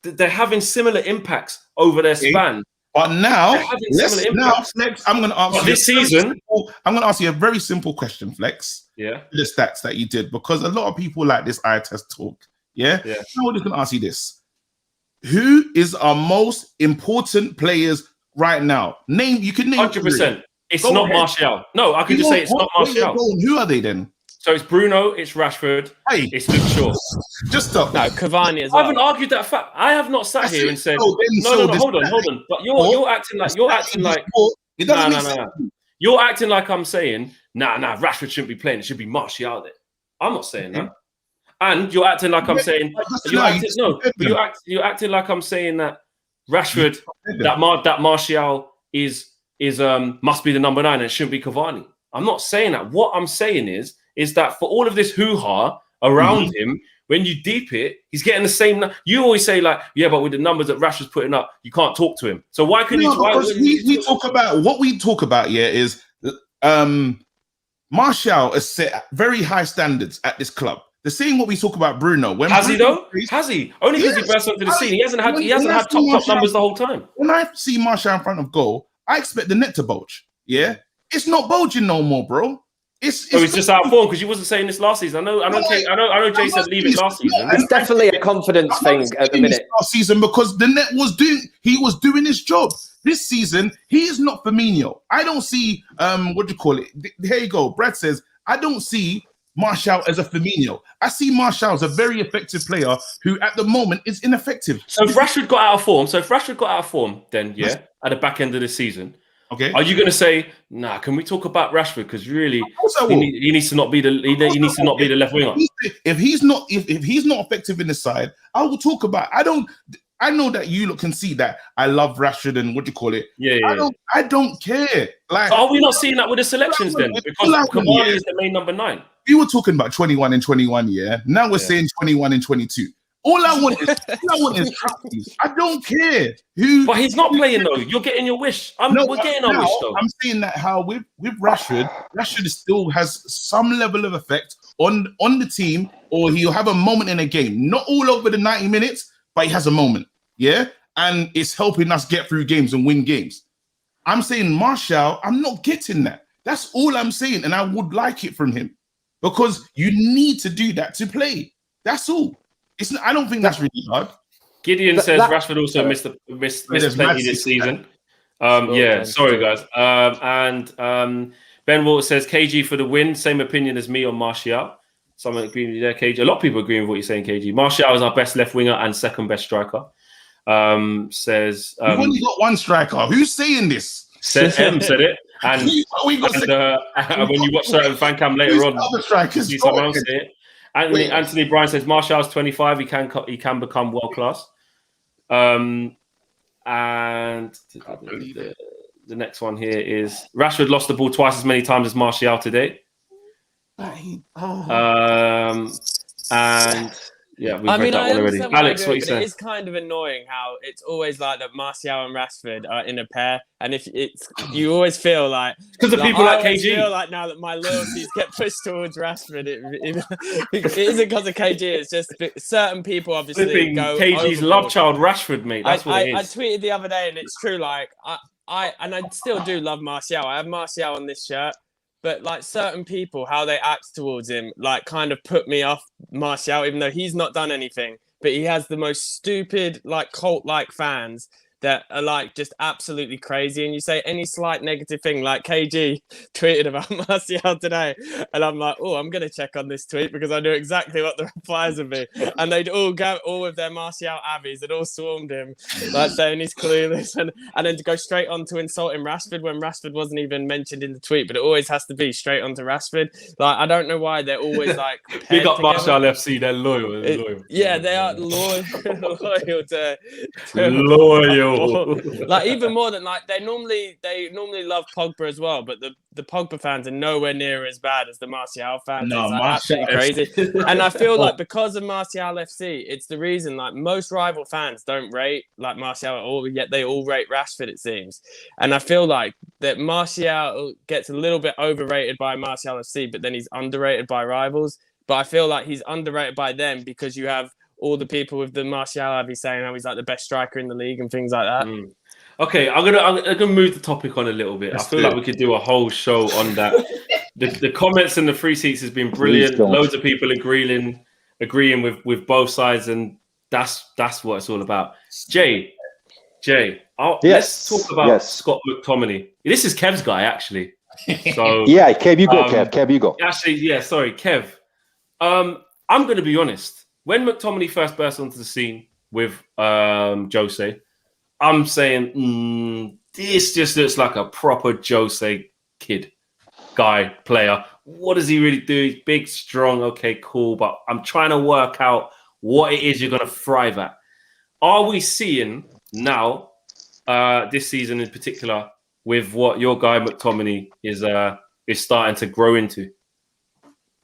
they're having similar impacts over their span. But now, Flex, I'm going to ask this season. I'm going to ask you a very simple question, Flex. Yeah. The stats that you did, because a lot of people like this eye test talk. Yeah. Yeah. Now we're just going to ask you this: who is our most important players right now? You can name 100%. It's not Martial. No, I can just say it's not Martial. Who are they then? So it's Bruno, it's Rashford, it's Luke Shaw. Just stop. No, Cavani as well. I haven't argued that fact. I have not sat here and said, no, hold on. But you're acting like You're acting like I'm saying, nah, Rashford shouldn't be playing. It should be Martial there. I'm not saying that. And you're acting like I'm saying, you're acting like I'm saying that Rashford, that Martial is must be the number 9 and it shouldn't be Cavani. I'm not saying that. What I'm saying is that for all of this hoo-ha around him, when you deep it, he's getting the same. You always say like, but with the numbers that Rashford's putting up, you can't talk to him. So why couldn't you? We talk about what we talk about here is Martial has set very high standards at this club. The same what we talk about Bruno. Has he though? Has he? Only because he burst onto the scene. He hasn't had top numbers the whole time. When I see Martial in front of goal, I expect the net to bulge. Yeah, it's not bulging no more, bro. It's just out of form because you wasn't saying this last season. I know Jay said leave it last season. It's definitely a confidence thing at the minute. Last season because the net was doing his job. This season, he is not Firmino. I don't see Here you go. Brad says, I don't see Martial as a Firmino. I see Martial as a very effective player who at the moment is ineffective. So if Rashford got out of form, then at the back end of the season. Okay. Are you going to say, nah? Can we talk about Rashford? Because really, he needs to not be the left winger. If he's not effective in the side, I will talk about. I know that you can see that I love Rashford and I don't care. Like, so are we not seeing that with the selections then? Because Cavani is the main number 9. We were talking about 21 and 21. Yeah. Now we're saying 21 and 22. All I want is trophies. I don't care who. But he's not playing though. You're getting your wish. We're getting our wish though. I'm saying that how with Rashford still has some level of effect on the team, or he'll have a moment in a game. Not all over the 90 minutes, but he has a moment. Yeah, and it's helping us get through games and win games. I'm saying Martial. I'm not getting that. That's all I'm saying, and I would like it from him because you need to do that to play. That's all. I don't think that's really hard. Gideon says Rashford also missed plenty this season. Sorry guys. And Ben Walter says KG for the win. Same opinion as me on Martial. Someone agreeing with you there, KG. A lot of people agreeing with what you're saying, KG. Martial is our best left winger and second best striker. Says we've only got one striker. Who's saying this? Said it. And, we got and when you watch certain fan cam later on, you see someone else say it. Anthony Bryan says Martial's 25. He can become world class. And the next one here is Rashford lost the ball twice as many times as Martial today. And yeah, we've read that one already. Alex, what are you saying? It is kind of annoying how it's always like that Martial and Rashford are in a pair, and if it's you always feel like because of people like KG. I feel like now that my loyalties get pushed towards Rashford, it isn't because of KG. It's just certain people obviously go KG's love child Rashford, mate. That's what it is. I tweeted the other day, and it's true. Like I still do love Martial. I have Martial on this shirt. But like certain people, how they act towards him, like kind of put me off Martial, even though he's not done anything. But he has the most stupid, like cult-like fans that are like just absolutely crazy. And you say any slight negative thing, like KG tweeted about Martial today, and I'm like, oh, I'm gonna check on this tweet because I knew exactly what the replies would be. And they'd all go, all of their Martial Abbeys had all swarmed him, like saying he's clueless, and then to go straight on to insulting Rashford when Rashford wasn't even mentioned in the tweet. But it always has to be straight on to Rashford. Like I don't know why they're always like big up Martial FC. They're loyal. Yeah, they are loyal to loyal. Like even more than like they normally love Pogba as well, but the Pogba fans are nowhere near as bad as the Martial fans. No, it's like absolutely crazy. And I feel like because of Martial FC, it's the reason like most rival fans don't rate like Martial at all, yet they all rate Rashford, it seems. And I feel like that Martial gets a little bit overrated by Martial FC, but then he's underrated by rivals. But I feel like he's underrated by them because you have all the people with the Martial Abbey saying how he's like the best striker in the league and things like that. Okay, I'm gonna move the topic on a little bit. I feel like we could do a whole show on that. The comments and the free seats has been brilliant. Loads of people agreeing with both sides, and that's what it's all about. Jay, let's talk about Scott McTominay. This is Kev's guy, actually. So yeah, Kev, you go, Kev, you go. Actually, yeah, sorry, Kev. I'm gonna be honest. When McTominay first burst onto the scene with Jose, I'm saying this just looks like a proper Jose player. What does he really do? He's big, strong, okay, cool. But I'm trying to work out what it is you're going to thrive at. Are we seeing now, this season in particular, with what your guy McTominay is starting to grow into?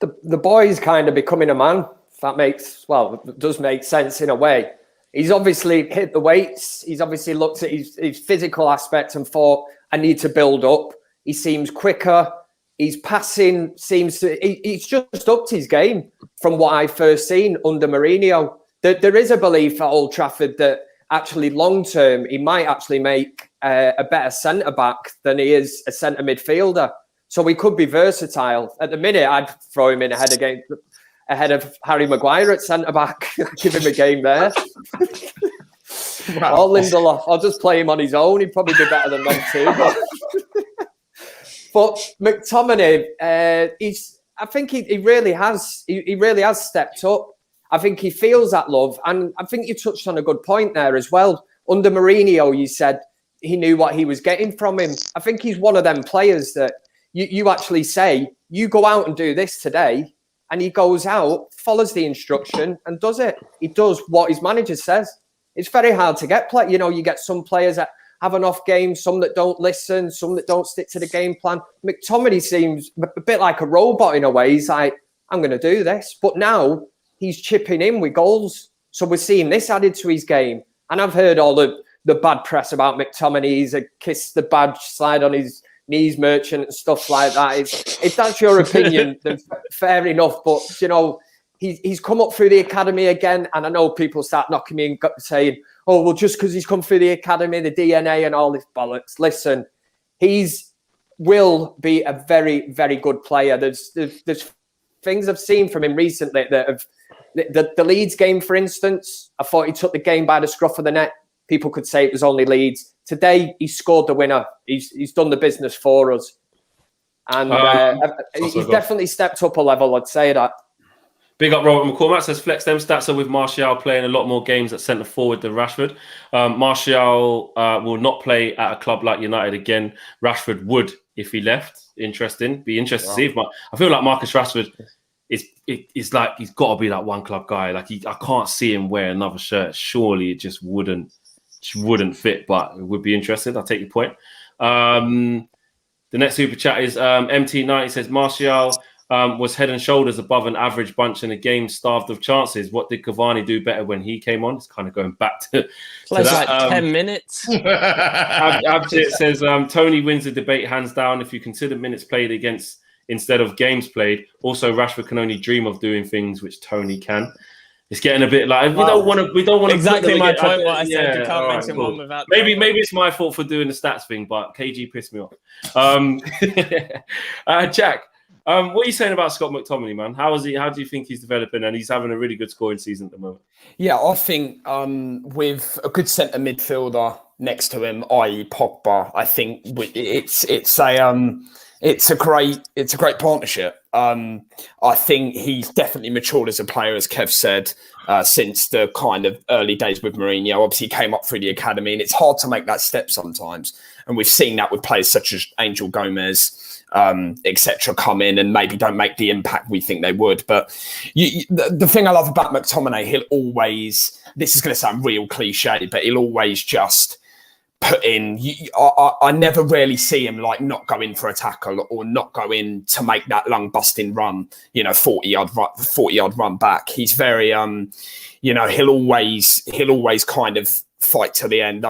The boy's kind of becoming a man. That does make sense in a way. He's obviously hit the weights. He's obviously looked at his physical aspect and thought, I need to build up. He seems quicker. His passing he's just upped his game from what I first seen under Mourinho. There is a belief at Old Trafford that actually long term, he might actually make a better centre-back than he is a centre midfielder. So he could be versatile. At the minute, I'd throw him in ahead of Harry Maguire at centre-back. Give him a game there. Or Lindelof. I'll just play him on his own. He'd probably be better than them too. But McTominay, I think he really has. He really has stepped up. I think he feels that love. And I think you touched on a good point there as well. Under Mourinho, you said he knew what he was getting from him. I think he's one of them players that you actually say, you go out and do this today. And he goes out, follows the instruction, and does it. He does what his manager says. It's very hard to get play. You know, you get some players that have an off game, some that don't listen, some that don't stick to the game plan. McTominay seems a bit like a robot in a way. He's like, I'm going to do this. But now he's chipping in with goals. So we're seeing this added to his game. And I've heard all the bad press about McTominay. He's a kiss the badge, slide on his knees merchant and stuff like that. If that's your opinion, then fair enough. But, you know, he's come up through the academy again. And I know people start knocking me and saying, oh, well, just because he's come through the academy, the DNA and all this bollocks. Listen, will be a very, very good player. There's things I've seen from him recently that have the Leeds game, for instance. I thought he took the game by the scruff of the neck. People could say it was only Leeds. Today, he scored the winner. He's done the business for us. And he's definitely stepped up a level, I'd say that. Big up Robert McCormack says flex them stats are with Martial playing a lot more games at centre forward than Rashford. Martial will not play at a club like United again. Rashford would if he left. Interesting. Be interested to see. But I feel like Marcus Rashford is like he's got to be that one club guy. Like I can't see him wear another shirt. Surely it just wouldn't fit. But it would be interesting. I'll take your point. The next super chat is MT90 says Martial was head and shoulders above an average bunch in a game starved of chances. What did Cavani do better when he came on? It's kind of going back to that. Like 10 minutes. Abjit says Tony wins the debate hands down if you consider minutes played against instead of games played. Also, Rashford can only dream of doing things which Tony can. It's getting a bit like we don't want to. Exactly my point. What I said, you can't mention one without. Maybe it's my fault for doing the stats thing, but KG pissed me off. Jack, what are you saying about Scott McTominay, man? How do you think he's developing? And he's having a really good scoring season at the moment. Yeah, I think with a good centre midfielder next to him, i.e. Pogba, I think it's a great partnership. I think he's definitely matured as a player, as Kev said, since the kind of early days with Mourinho. Obviously, he came up through the academy, and it's hard to make that step sometimes. And we've seen that with players such as Angel Gomez, etc., come in and maybe don't make the impact we think they would. But the thing I love about McTominay, he'll always, this is going to sound real cliche, but he'll always just put in. I never really see him like not go in for a tackle or not go in to make that lung busting run, 40-yard run back. He's very, he'll always kind of fight to the end.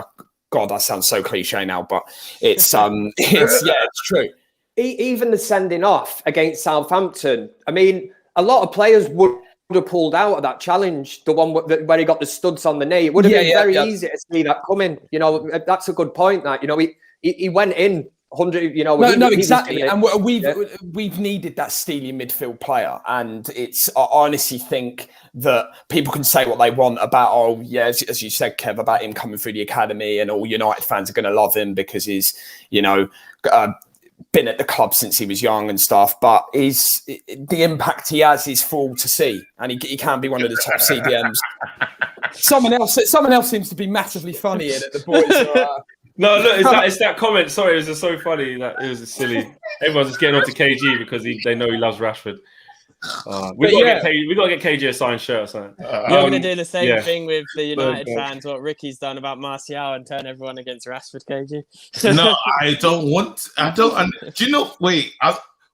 God, that sounds so cliche now, but it's true. Even the sending off against Southampton, I mean, a lot of players would have pulled out of that challenge, the one where he got the studs on the knee. It would have been very easy to see that coming. That's a good point. That he went in 100. Exactly. And we've needed that steely midfield player, and I honestly think that people can say what they want about, as you said, Kev, about him coming through the academy, and all United fans are going to love him because he's been at the club since he was young and stuff, but the impact he has is for all to see, and he can be one of the top CDMs. Someone else seems to be massively funny in it. The boys are. No, look, it's that comment. Sorry, it was just so funny that it was silly. Everyone's just getting onto KG because they know he loves Rashford. We got to get KG a signed shirt or something. You're going to do the same thing with the United fans, what Ricky's done about Martial, and turn everyone against Rashford, KG? No, I don't. Do you know? Wait,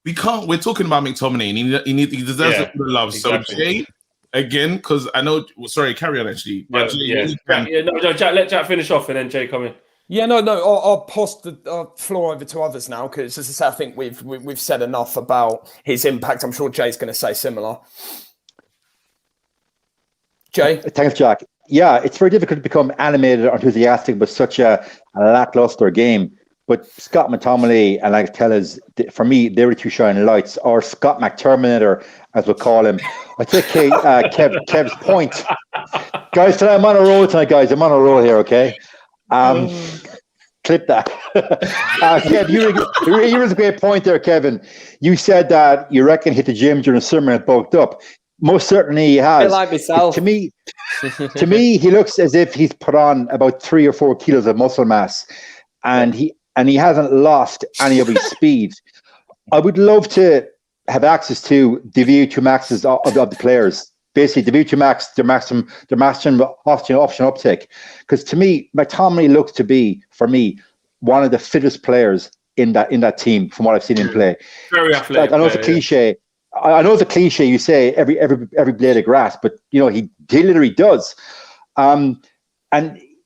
we can't. We're talking about McTominay, and he deserves the love. Exactly. So Jay, again, because I know. Sorry, carry on. Actually, Jack, let Jack finish off, and then Jay come in. Yeah, no. I'll pass the floor over to others now because, as I say, I think we've said enough about his impact. I'm sure Jay's going to say similar. Jay, thanks, Jack. Yeah, it's very difficult to become animated or enthusiastic about such a lackluster game. But Scott McTominay and Alex Telles, for me, they were two shining lights, or Scott McTerminator, as we'll call him. I take Kev's point. Guys, tonight I'm on a roll tonight, guys. I'm on a roll here, okay? Clip that. Kev, you was a great point there, Kevin. You said that you reckon hit the gym during the summer and bulked up. Most certainly he has. I like myself. To me, he looks as if he's put on about 3 or 4 kilos of muscle mass, and he hasn't lost any of his speed. I would love to have access to the VO2 maxes of the players. Basically, the VO2 max, their maximum option uptake. Because to me, McTominay looks to be, for me, one of the fittest players in that team from what I've seen him play. Very athletic. I know it's a cliche. I know it's a cliche. You say every blade of grass, but he literally does. And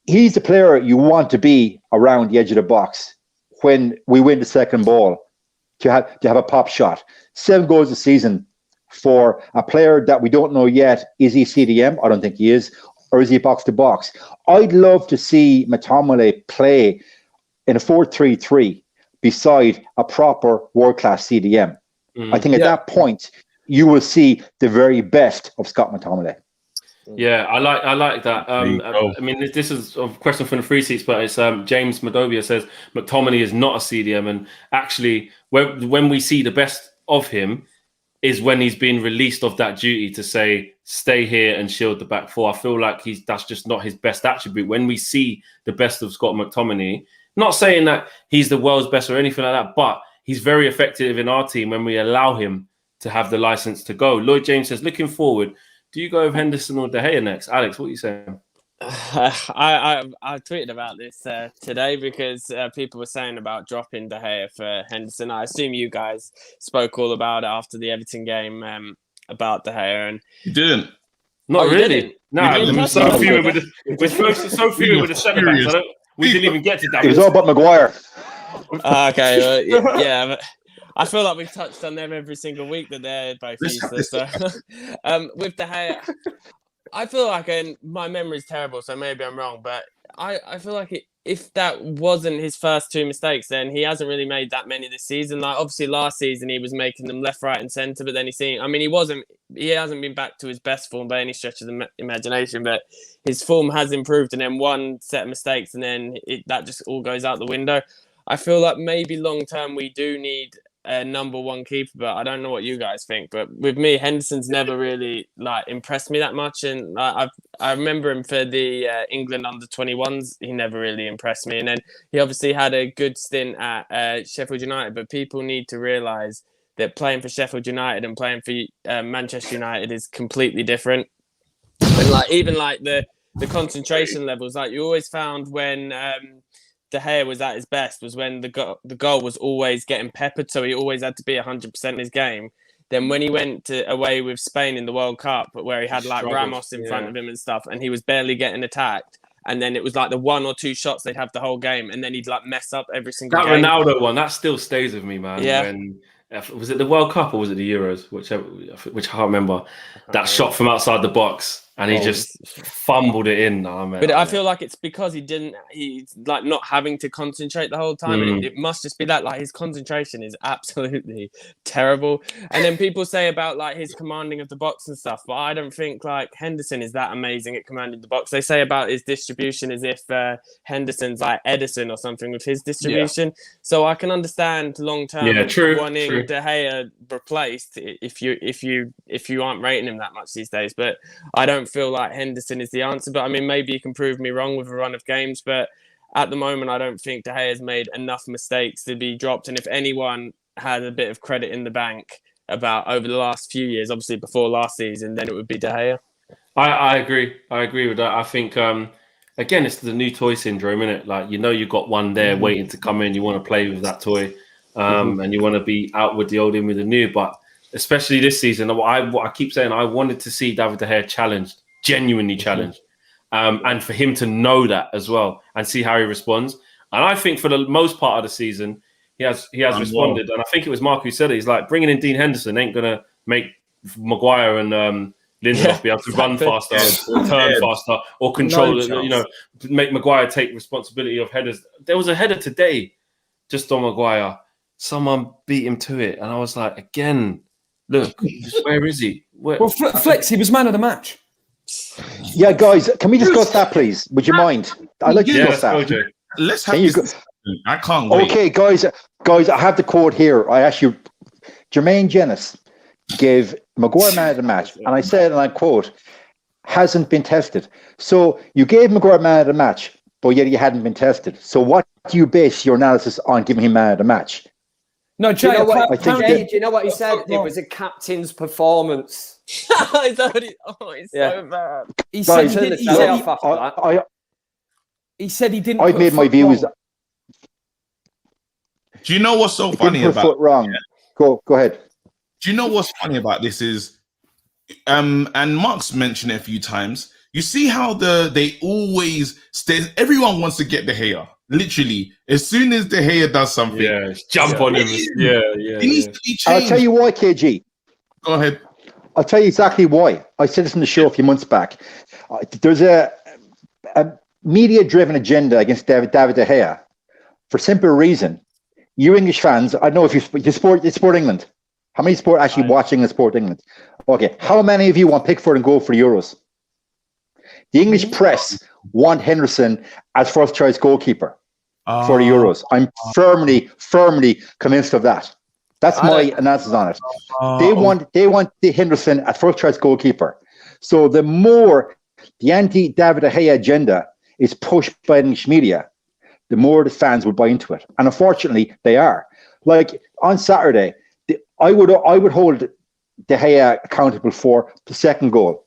he's the player you want to be around the edge of the box when we win the second ball to have a pop shot. 7 goals a season. For a player that we don't know yet, is he CDM? I don't think he is. Or is he box to box? I'd love to see McTominay play in a 4-3-3 beside a proper world-class CDM. I think at that point, you will see the very best of Scott McTominay. Yeah, I like that. I mean, this is a question from the free seats, but it's James Madovia says McTominay is not a CDM. And actually, when we see the best of him, is when he's been released of that duty to say, stay here and shield the back four. I feel like that's just not his best attribute. When we see the best of Scott McTominay, not saying that he's the world's best or anything like that, but he's very effective in our team when we allow him to have the license to go. Lloyd James says, looking forward, do you go with Henderson or De Gea next? Alex, what are you saying? I tweeted about this today because people were saying about dropping De Gea for Henderson. I assume you guys spoke all about it after the Everton game about De Gea, and You didn't. Not you really. didn't? No, You didn't? we're so fuming with the centre backs. We didn't even get to that. It was all about Maguire. Okay, yeah. But I feel like we've touched on them every single week that they're both useless. So. With De Gea, I feel like, and my memory's terrible, so maybe I'm wrong, but I feel like if that wasn't his first two mistakes, then he hasn't really made that many this season. Like, obviously last season he was making them left, right, and centre, but then he hasn't been back to his best form by any stretch of the imagination, but his form has improved, and then one set of mistakes, and then that just all goes out the window. I feel like maybe long term we do need a number one keeper, but I don't know what you guys think. But with me, Henderson's never really impressed me that much, and I remember him for the England under-21s. He never really impressed me, and then he obviously had a good stint at Sheffield United. But people need to realise that playing for Sheffield United and playing for Manchester United is completely different. And even the concentration levels, you always found when De Gea was at his best was when the goal was always getting peppered, so he always had to be 100% in his game. Then when he went away with Spain in the World Cup, where he had Ramos in front of him and stuff, and he was barely getting attacked, and then it was the one or two shots they'd have the whole game, and then he'd mess up every single game. That Ronaldo one, that still stays with me, man. Yeah. Was it the World Cup or was it the Euros? Which I can't remember. That shot from outside the box, and he just fumbled it in. But I feel like it's because he's not having to concentrate the whole time. And it must just be that his concentration is absolutely terrible. And then people say about his commanding of the box and stuff, but I don't think Henderson is that amazing at commanding the box. They say about his distribution as if Henderson's Edison or something with his distribution. Yeah. So I can understand long term wanting De Gea replaced if you aren't rating him that much these days. But I don't feel like Henderson is the answer, but I mean, maybe you can prove me wrong with a run of games, but at the moment, I don't think De Gea has made enough mistakes to be dropped. And if anyone had a bit of credit in the bank about over the last few years, obviously before last season, then it would be De Gea. I agree. I agree with that. I think, again, it's the new toy syndrome, isn't it? You've got one there waiting to come in. You want to play with that toy, and you want to be out with the old in with the new. But especially this season, I keep saying I wanted to see David De Gea challenged. Genuinely challenged, and for him to know that as well and see how he responds. And I think for the most part of the season, he has responded. And I think it was Mark who said it. He's bringing in Dean Henderson ain't gonna make Maguire and Lindelof be able to run faster, or turn faster, or control. Make Maguire take responsibility of headers. There was a header today, just on Maguire. Someone beat him to it, and I was like, again, look, where is he? Well, Flex, he was man of the match. Yeah, guys, can we discuss that, please? Would you mind? I'd like to discuss that. Let's have this. I can't wait. Okay, guys, I have the quote here. I actually, Jermaine Jenas gave Maguire man of the match, and I said, and I quote, hasn't been tested. So you gave Maguire man of the match, but yet he hadn't been tested. So what do you base your analysis on giving him man of the match? No, Jay, do you know what he said? It was a captain's performance. He's so bad. He said he didn't. I've made my views. Do you know what's so funny about? Foot wrong. Yeah. Go ahead. Do you know what's funny about this is, and Mark's mentioned it a few times. You see how they always stay. Everyone wants to get De Gea. Literally, as soon as De Gea does something, jump on him. Yeah. He needs to be changed. I'll tell you why, KG. Go ahead. I'll tell you exactly why. I said this in the show a few months back. There's a media-driven agenda against David De Gea for simple reason. You English fans, I know if you sport England. How many sport actually watching the Sport England? Okay, how many of you want Pickford and go for the Euros? The English press want Henderson as first choice goalkeeper for the Euros. I'm firmly convinced of that. That's my analysis on it. They want the Henderson as first choice goalkeeper. So the more the anti-David De Gea agenda is pushed by English media, the more the fans will buy into it. And unfortunately, they are. Like on Saturday, I would hold De Gea accountable for the second goal.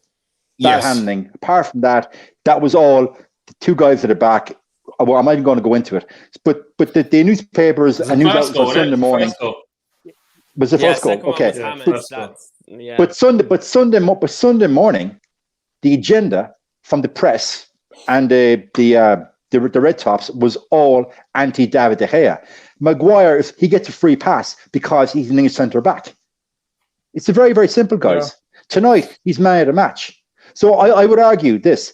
Bad handling. Apart from that, that was all the two guys at the back. Well, I'm not even going to go into it. But the newspapers, I knew that was on Sunday morning. Was the first goal? Okay. But Sunday morning, the agenda from the press and the Red Tops was all anti-David De Gea. Maguire, he gets a free pass because he's an English centre back. It's a very, very simple, guys. Yeah. Tonight, he's man of the match. So I would argue this.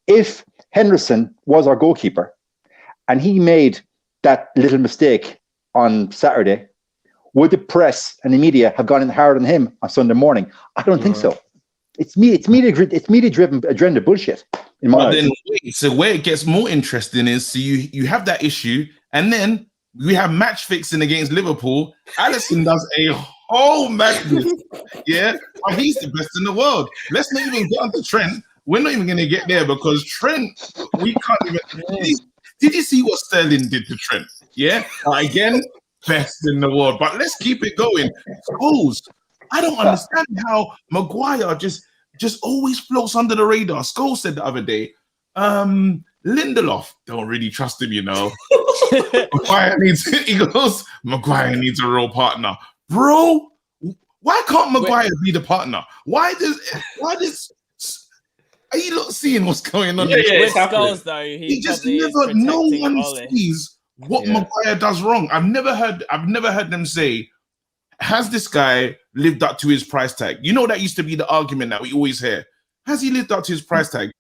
If Henderson was our goalkeeper and he made that little mistake on Saturday, would the press and the media have gone in hard on him on Sunday morning? I don't think so. It's media-driven agenda bullshit. In my eyes. Then so where it gets more interesting is so you have that issue, and then we have match fixing against Liverpool. Alisson does a whole madness. Yeah, well, he's the best in the world. Let's not even get onto Trent. We're not even going to get there because Trent, we can't even. Did you see what Sterling did to Trent? Yeah, again, best in the world. But let's keep it going. Goals. I don't understand how Maguire just always floats under the radar. Scholes said the other day, Lindelof, don't really trust him, you know. Maguire needs a real partner. Bro, why can't Maguire be the partner? Why does are you not seeing what's going on? With Scholes, though, he just never. No one sees what Maguire does wrong. I've never heard them say, has this guy lived up to his price tag? You know, that used to be the argument that we always hear. Has he lived up to his price tag?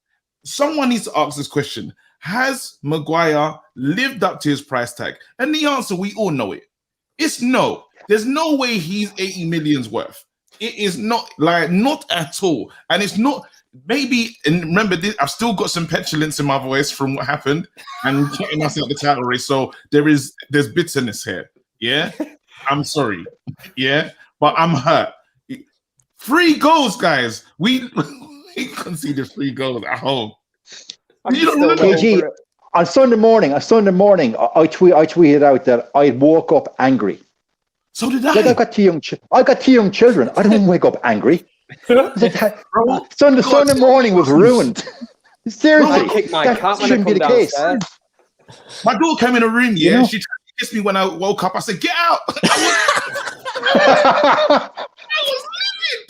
Someone needs to ask this question. Has Maguire lived up to his price tag? And the answer, we all know it. It's no. There's no way he's 80 million's worth. It is not, not at all. And it's not, maybe, and remember this, I've still got some petulance in my voice from what happened and getting us at the title race. So there's bitterness here. Yeah. I'm sorry. Yeah. But I'm hurt. 3 goals, guys. We conceded 3 goals at home. You don't remember? KG, on Sunday morning, I tweeted out that I woke up angry. So did I. Like I got 2 young children. I don't wake up angry. Sunday morning was ruined. Seriously, I kicked my cat when I come downstairs. My daughter came in the room. Yeah, she tried to kiss me when I woke up. I said, "Get out!" I was livid.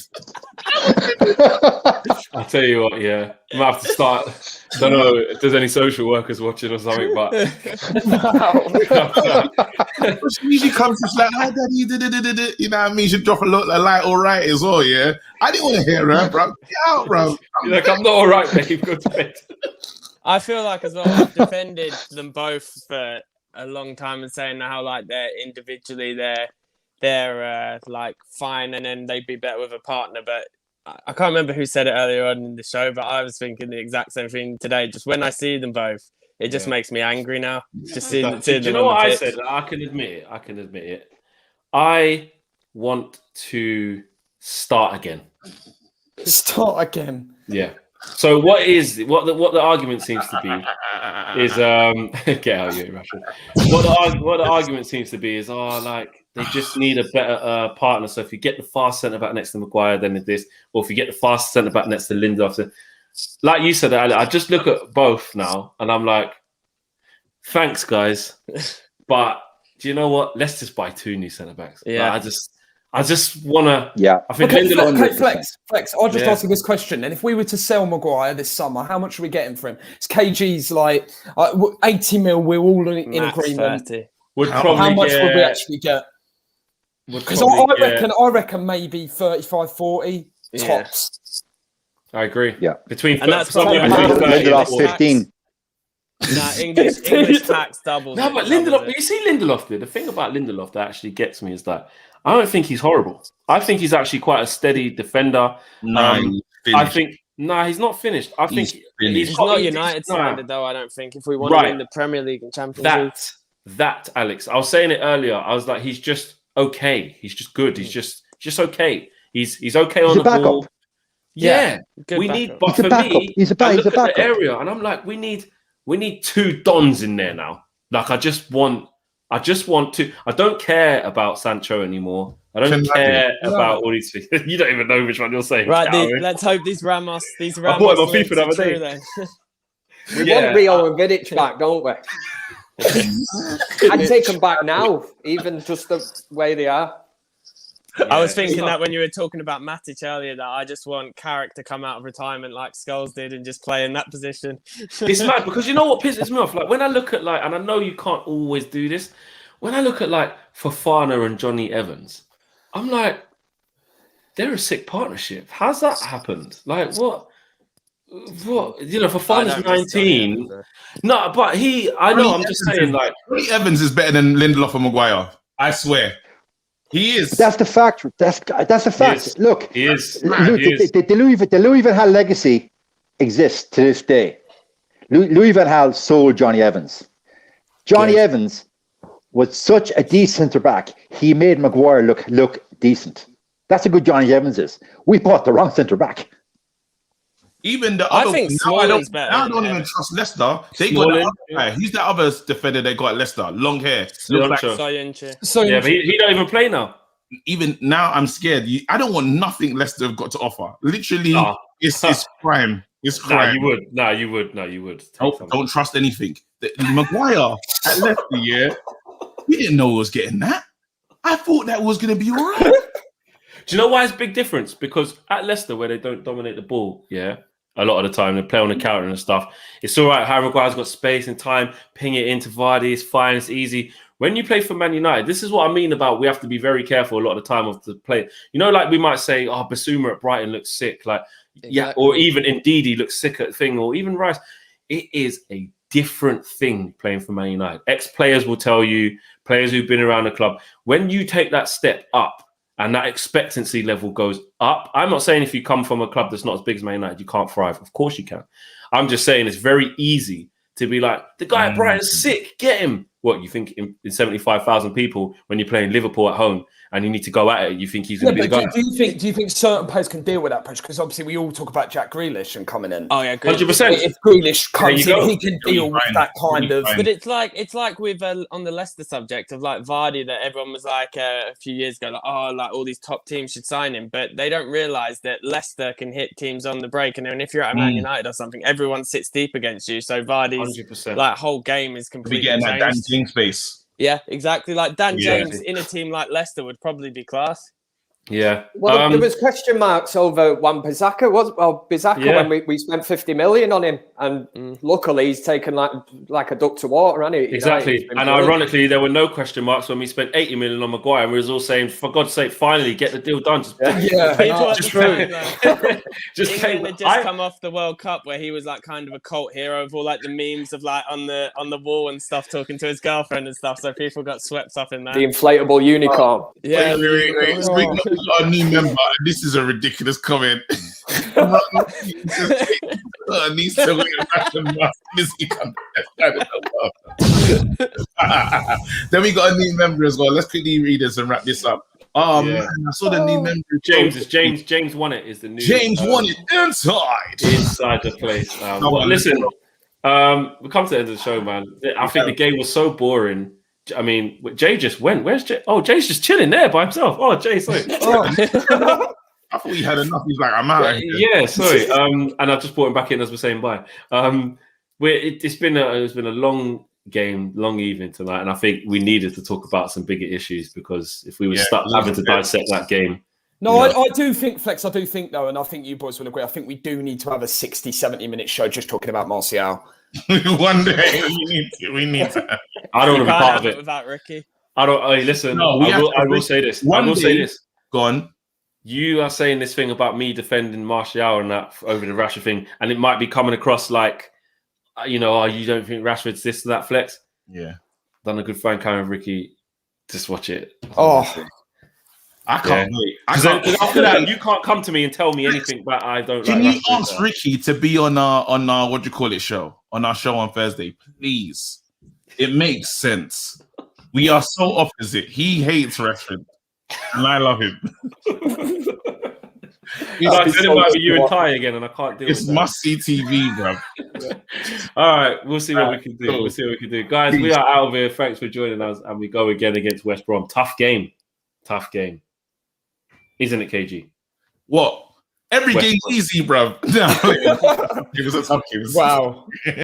I'll tell you what, yeah. I might have to start. Don't know if there's any social workers watching or something, but she usually comes just like, "Hi, daddy," you know what I mean? She drop a light, all right, as well, yeah. I didn't want to hear her, bro. Get out, bro. You're like, I'm not all right, babe. Go to bed. I feel like as well, I've defended them both for a long time and saying how like they're individually they're like fine, and then they'd be better with a partner, but I can't remember who said it earlier on in the show, but I was thinking the exact same thing today. Just when I see them both, it just makes me angry now. Just seeing them. Do you know what I said? I can admit it. I want to start again. Start again. Yeah. So what the argument seems to be is get out of here, Russian. What the argument seems to be is they just need a better partner. So if you get the fast centre back next to Maguire, then it's this, or if you get the fast centre back next to Lindelof, so, like you said, I just look at both now and I'm like, thanks guys, but do you know what? Let's just buy 2 new centre backs. Yeah, I just want to. Yeah. I think Flex. I'll just ask you this question. And if we were to sell Maguire this summer, how much are we getting for him? It's KG's like 80 mil. We're all in agreement. 30. How much would we actually get? Because I reckon maybe 35, 40 tops. I agree. Yeah. Between and that's probably between Lindelof 15. Nah, English tax doubles. No, but Lindelof, you see Lindelof there. The thing about Lindelof that actually gets me is that I don't think he's horrible. I think he's actually quite a steady defender. I think he's not finished. I think he's not United standard though. I don't think if we want to win the Premier League and Champions League. That Alex, I was saying it earlier. I was like, he's just okay. He's just good. He's just okay. He's okay on the ball. Yeah, we need. But for me, he's a backup. The area, and I'm like, we need 2 Dons in there now. Like, I I just want to. I don't care about Sancho anymore. I don't care about all these things. You don't even know which one you're saying. Right, let's hope these Ramos I bought him on links FIFA the are other true day. then. We want Rio and Vidic back, don't we? I'd take them back now, even just the way they are. I was thinking that when you were talking about Matic earlier, that I just want Carrick to come out of retirement like Scholes did and just play in that position. It's mad because you know what pisses me off? Like when I look at and I know you can't always do this, when I look at Fofana and Johnny Evans, I'm like, they're a sick partnership. How's that happened? Like what? Fofana's 19. No, but I'm just saying Johnny Evans is better than Lindelof and Maguire. I swear. He is. That's the fact. That's the fact. Look, he is. The Louis Van Gaal legacy exists to this day. Louis Van Gaal sold Johnny Evans. Johnny Evans was such a decent centre back. He made Maguire look decent. That's a good Johnny Evans is. We bought the wrong centre back. Even the other, I think Smalling's better. Now I don't even trust Leicester. They got the other guy. Who's the other defender they got at Leicester? Long hair. Soyuncu. Yeah, but he don't even play now. Even now, I'm scared. I don't want nothing Leicester have got to offer. Literally, it's crime. It's crime. No, you would. Don't trust anything. Maguire at Leicester, we didn't know we was getting that. I thought that was going to be all right. Do you know why it's a big difference? Because at Leicester, where they don't dominate the ball, a lot of the time they play on the counter and stuff. It's all right. Harry Maguire's got space and time. Ping it into Vardy. It's fine. It's easy. When you play for Man United, this is what I mean about we have to be very careful a lot of the time of the play. You know, like we might say, Basuma at Brighton looks sick. Or even Ndidi looks sick at thing, or even Rice. It is a different thing playing for Man United. Ex-players will tell you, players who've been around the club, when you take that step up and that expectancy level goes up, I'm not saying if you come from a club that's not as big as Man United, you can't thrive. Of course you can. I'm just saying it's very easy to be like, the guy at Brighton's sick, get him. What, you think in 75,000 people, when you're playing Liverpool at home and you need to go at it, you think he's going to be the guy? Do you think certain players can deal with that pressure? Because obviously we all talk about Jack Grealish and coming in. Oh yeah, 100%. If Grealish comes in, he can deal with that kind of. But it's like with on the Leicester subject of like Vardy, that everyone was like a few years ago, like all these top teams should sign him, but they don't realise that Leicester can hit teams on the break, and then if you're at Man United or something, everyone sits deep against you. So Vardy's 100%. Whole game is completely getting changed. that Dan James space. Yeah, exactly. Like Dan James in a team like Leicester would probably be class. Yeah. Well, there was question marks over Wan-Bissaka. When we spent 50 million on him, and luckily he's taken like a duck to water, hasn't he? Exactly. And ironically, there were no question marks when we spent 80 million on Maguire, and we was all saying, for God's sake, finally get the deal done. England had just come off the World Cup where he was like kind of a cult hero of all like the memes of like on the wall and stuff, talking to his girlfriend and stuff. So people got swept up in that. The inflatable unicorn. Yeah. We got a new member, and this is a ridiculous comment. Needs to Then we got a new member as well. Let's quickly read this and wrap this up. Man, I saw the new member. James won it. Is the new won it inside the place. Listen, we come to the end of the show, man. I think the game was so boring. I mean, Jay just went. Where's Jay? Oh, Jay's just chilling there by himself. Oh, Jay, sorry. I thought he had enough. He's like, I'm out. Yeah, sorry. And I've just brought him back in as we're saying bye. It's been a long game, long evening tonight, and I think we needed to talk about some bigger issues, because if we were stuck having to dissect that game. No, I do think, Flex, though, and I think you boys will agree, I think we do need to have a 60, 70-minute show just talking about Martial. One day we need to. I don't want to be part of it without Ricky. I don't. Hey, listen. No, I will say this. Say this. Go on. You are saying this thing about me defending Martial and that over the Rashford thing, and it might be coming across like, you don't think Rashford's this or that, Flex. Yeah. Done a good fine kind of Ricky. Just watch it. I can't wait. Because after that, you can't come to me and tell me anything that I don't. Can you ask Ricky to be on our what do you call it show? On our show on Thursday, please. It makes sense. We are so opposite. He hates Rashford, and I love him. Then it might be you and Ty again, and I can't deal It's with that. must-see TV, bro. All right, we'll see what we can do. Cool. We'll see what we can do. Guys, we are out of here. Thanks for joining us, and we go again against West Brom. Tough game. Isn't it, KG? What? Every West game's Brom. easy, bro. No, it was a tough game. Wow.